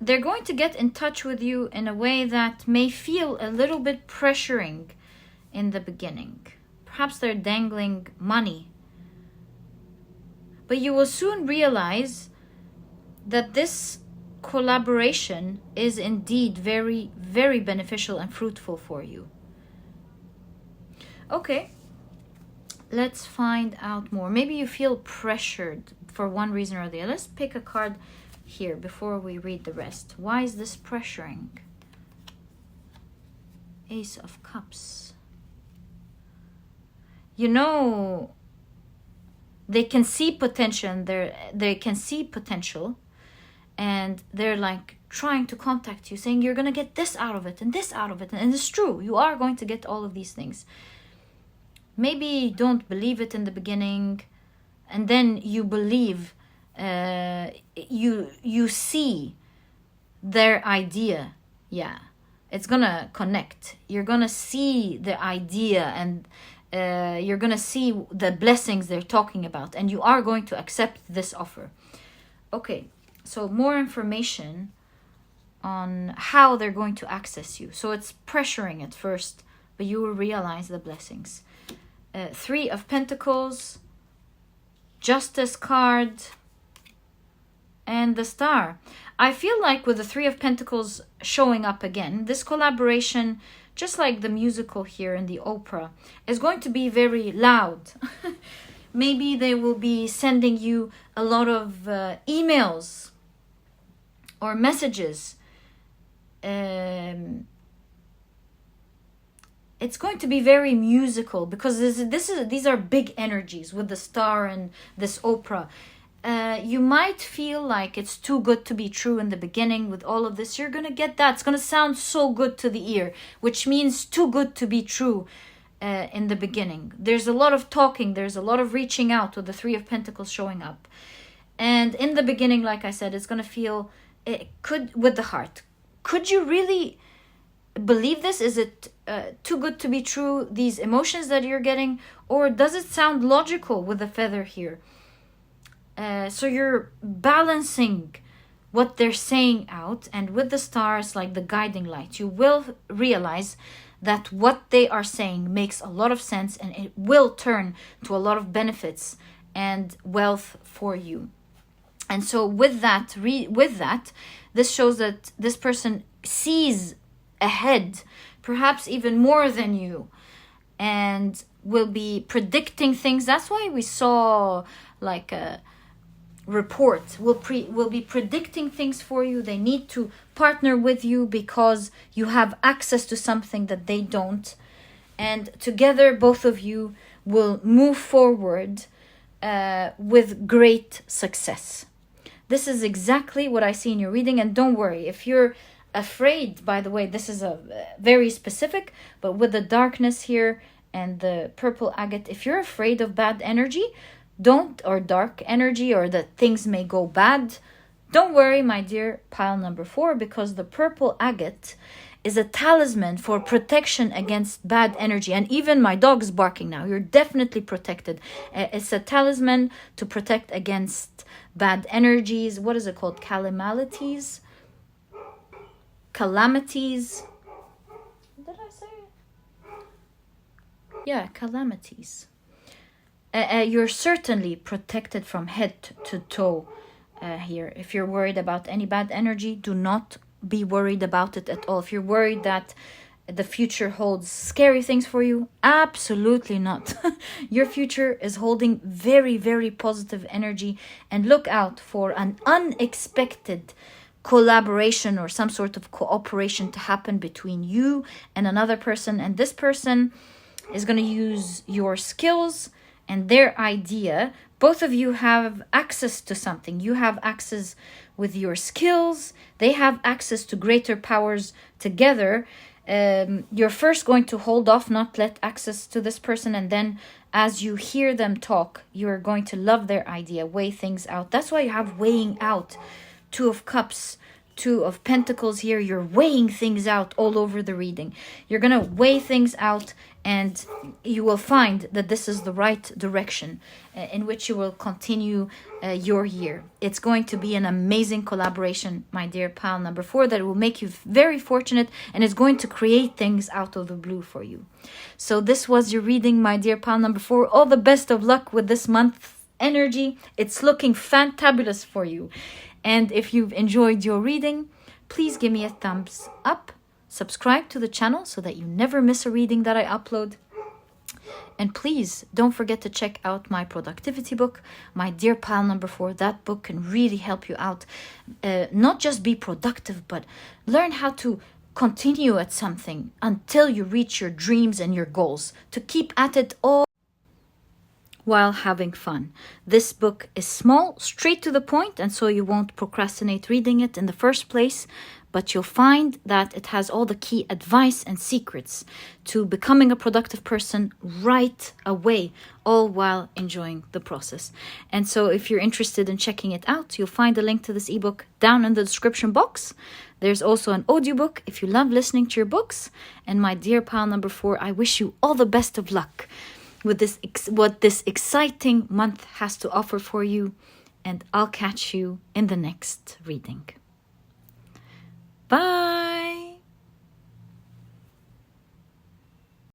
they're going to get in touch with you in a way that may feel a little bit pressuring in the beginning. Perhaps they're dangling money. But you will soon realize that this collaboration is indeed very, very beneficial and fruitful for you. Okay, let's find out more. Maybe you feel pressured for one reason or the other. Let's pick a card here before we read the rest. Why is this pressuring? Ace of Cups. You know, they can see potential. They can see potential, and they're like trying to contact you, saying you're gonna get this out of it and this out of it, and it's true. You are going to get all of these things. Maybe don't believe it in the beginning, and then you believe. You see their idea. Yeah, it's gonna connect. You're gonna see the idea, and you're gonna see the blessings they're talking about, and you are going to accept this offer. Okay, so more information on how they're going to access you. So it's pressuring at first, but you will realize the blessings. 3 of Pentacles, Justice card, and the Star. I feel like with the 3 of Pentacles showing up again, this collaboration, just like the musical here in the opera, is going to be very loud. Maybe they will be sending you a lot of emails or messages. It's going to be very musical, because these are big energies with the Star and this opera. You might feel like it's too good to be true in the beginning with all of this. You're going to get that. It's going to sound so good to the ear, which means too good to be true in the beginning. There's a lot of talking. There's a lot of reaching out with the 3 of Pentacles showing up. And in the beginning, like I said, it's going to feel, with the heart. Could you really believe this? Is it too good to be true, these emotions that you're getting? Or does it sound logical with the feather here? So you're balancing what they're saying out, and with the stars like the guiding light, you will realize that what they are saying makes a lot of sense, and it will turn to a lot of benefits and wealth for you. And so with that, this shows that this person sees ahead, perhaps even more than you, and will be predicting things. That's why we saw like a report will be predicting things for you. They need to partner with you because you have access to something that they don't, and together both of you will move forward with great success. This is exactly what I see in your reading. And don't worry, if you're afraid, by the way, this is a very specific, but with the darkness here and the purple agate, if you're afraid of bad energy, or dark energy, or that things may go bad, don't worry, my dear pile number 4, because the purple agate is a talisman for protection against bad energy. And even my dog's barking now. You're definitely protected. It's a talisman to protect against bad energies. What is it called? Calamities. Did I say it? Yeah, calamities. You're certainly protected from head to toe here. If you're worried about any bad energy, do not be worried about it at all. If you're worried that the future holds scary things for you, absolutely not. Your future is holding very, very positive energy, and look out for an unexpected collaboration or some sort of cooperation to happen between you and another person, and this person is going to use your skills and their idea. Both of you have access to something. You have access with your skills. They have access to greater powers together. You're first going to hold off, not let access to this person, and then as you hear them talk, you're going to love their idea, weigh things out. That's why you have weighing out. 2 of Cups, 2 of Pentacles here. You're weighing things out all over the reading. You're going to weigh things out, and you will find that this is the right direction in which you will continue your year. It's going to be an amazing collaboration, my dear pile number 4, that will make you very fortunate, and is going to create things out of the blue for you. So this was your reading, my dear pile number 4. All the best of luck with this month's energy. It's looking fantabulous for you. And if you've enjoyed your reading, please give me a thumbs up. Subscribe to the channel so that you never miss a reading that I upload. And please don't forget to check out my productivity book, my dear pile number 4. That book can really help you out. Not just be productive, but learn how to continue at something until you reach your dreams and your goals. To keep at it all while having fun. This book is small, straight to the point, and so you won't procrastinate reading it in the first place. But you'll find that it has all the key advice and secrets to becoming a productive person right away, all while enjoying the process. And so if you're interested in checking it out, you'll find a link to this ebook down in the description box. There's also an audiobook if you love listening to your books. And my dear pile number 4, I wish you all the best of luck with what this exciting month has to offer for you. And I'll catch you in the next reading. Bye.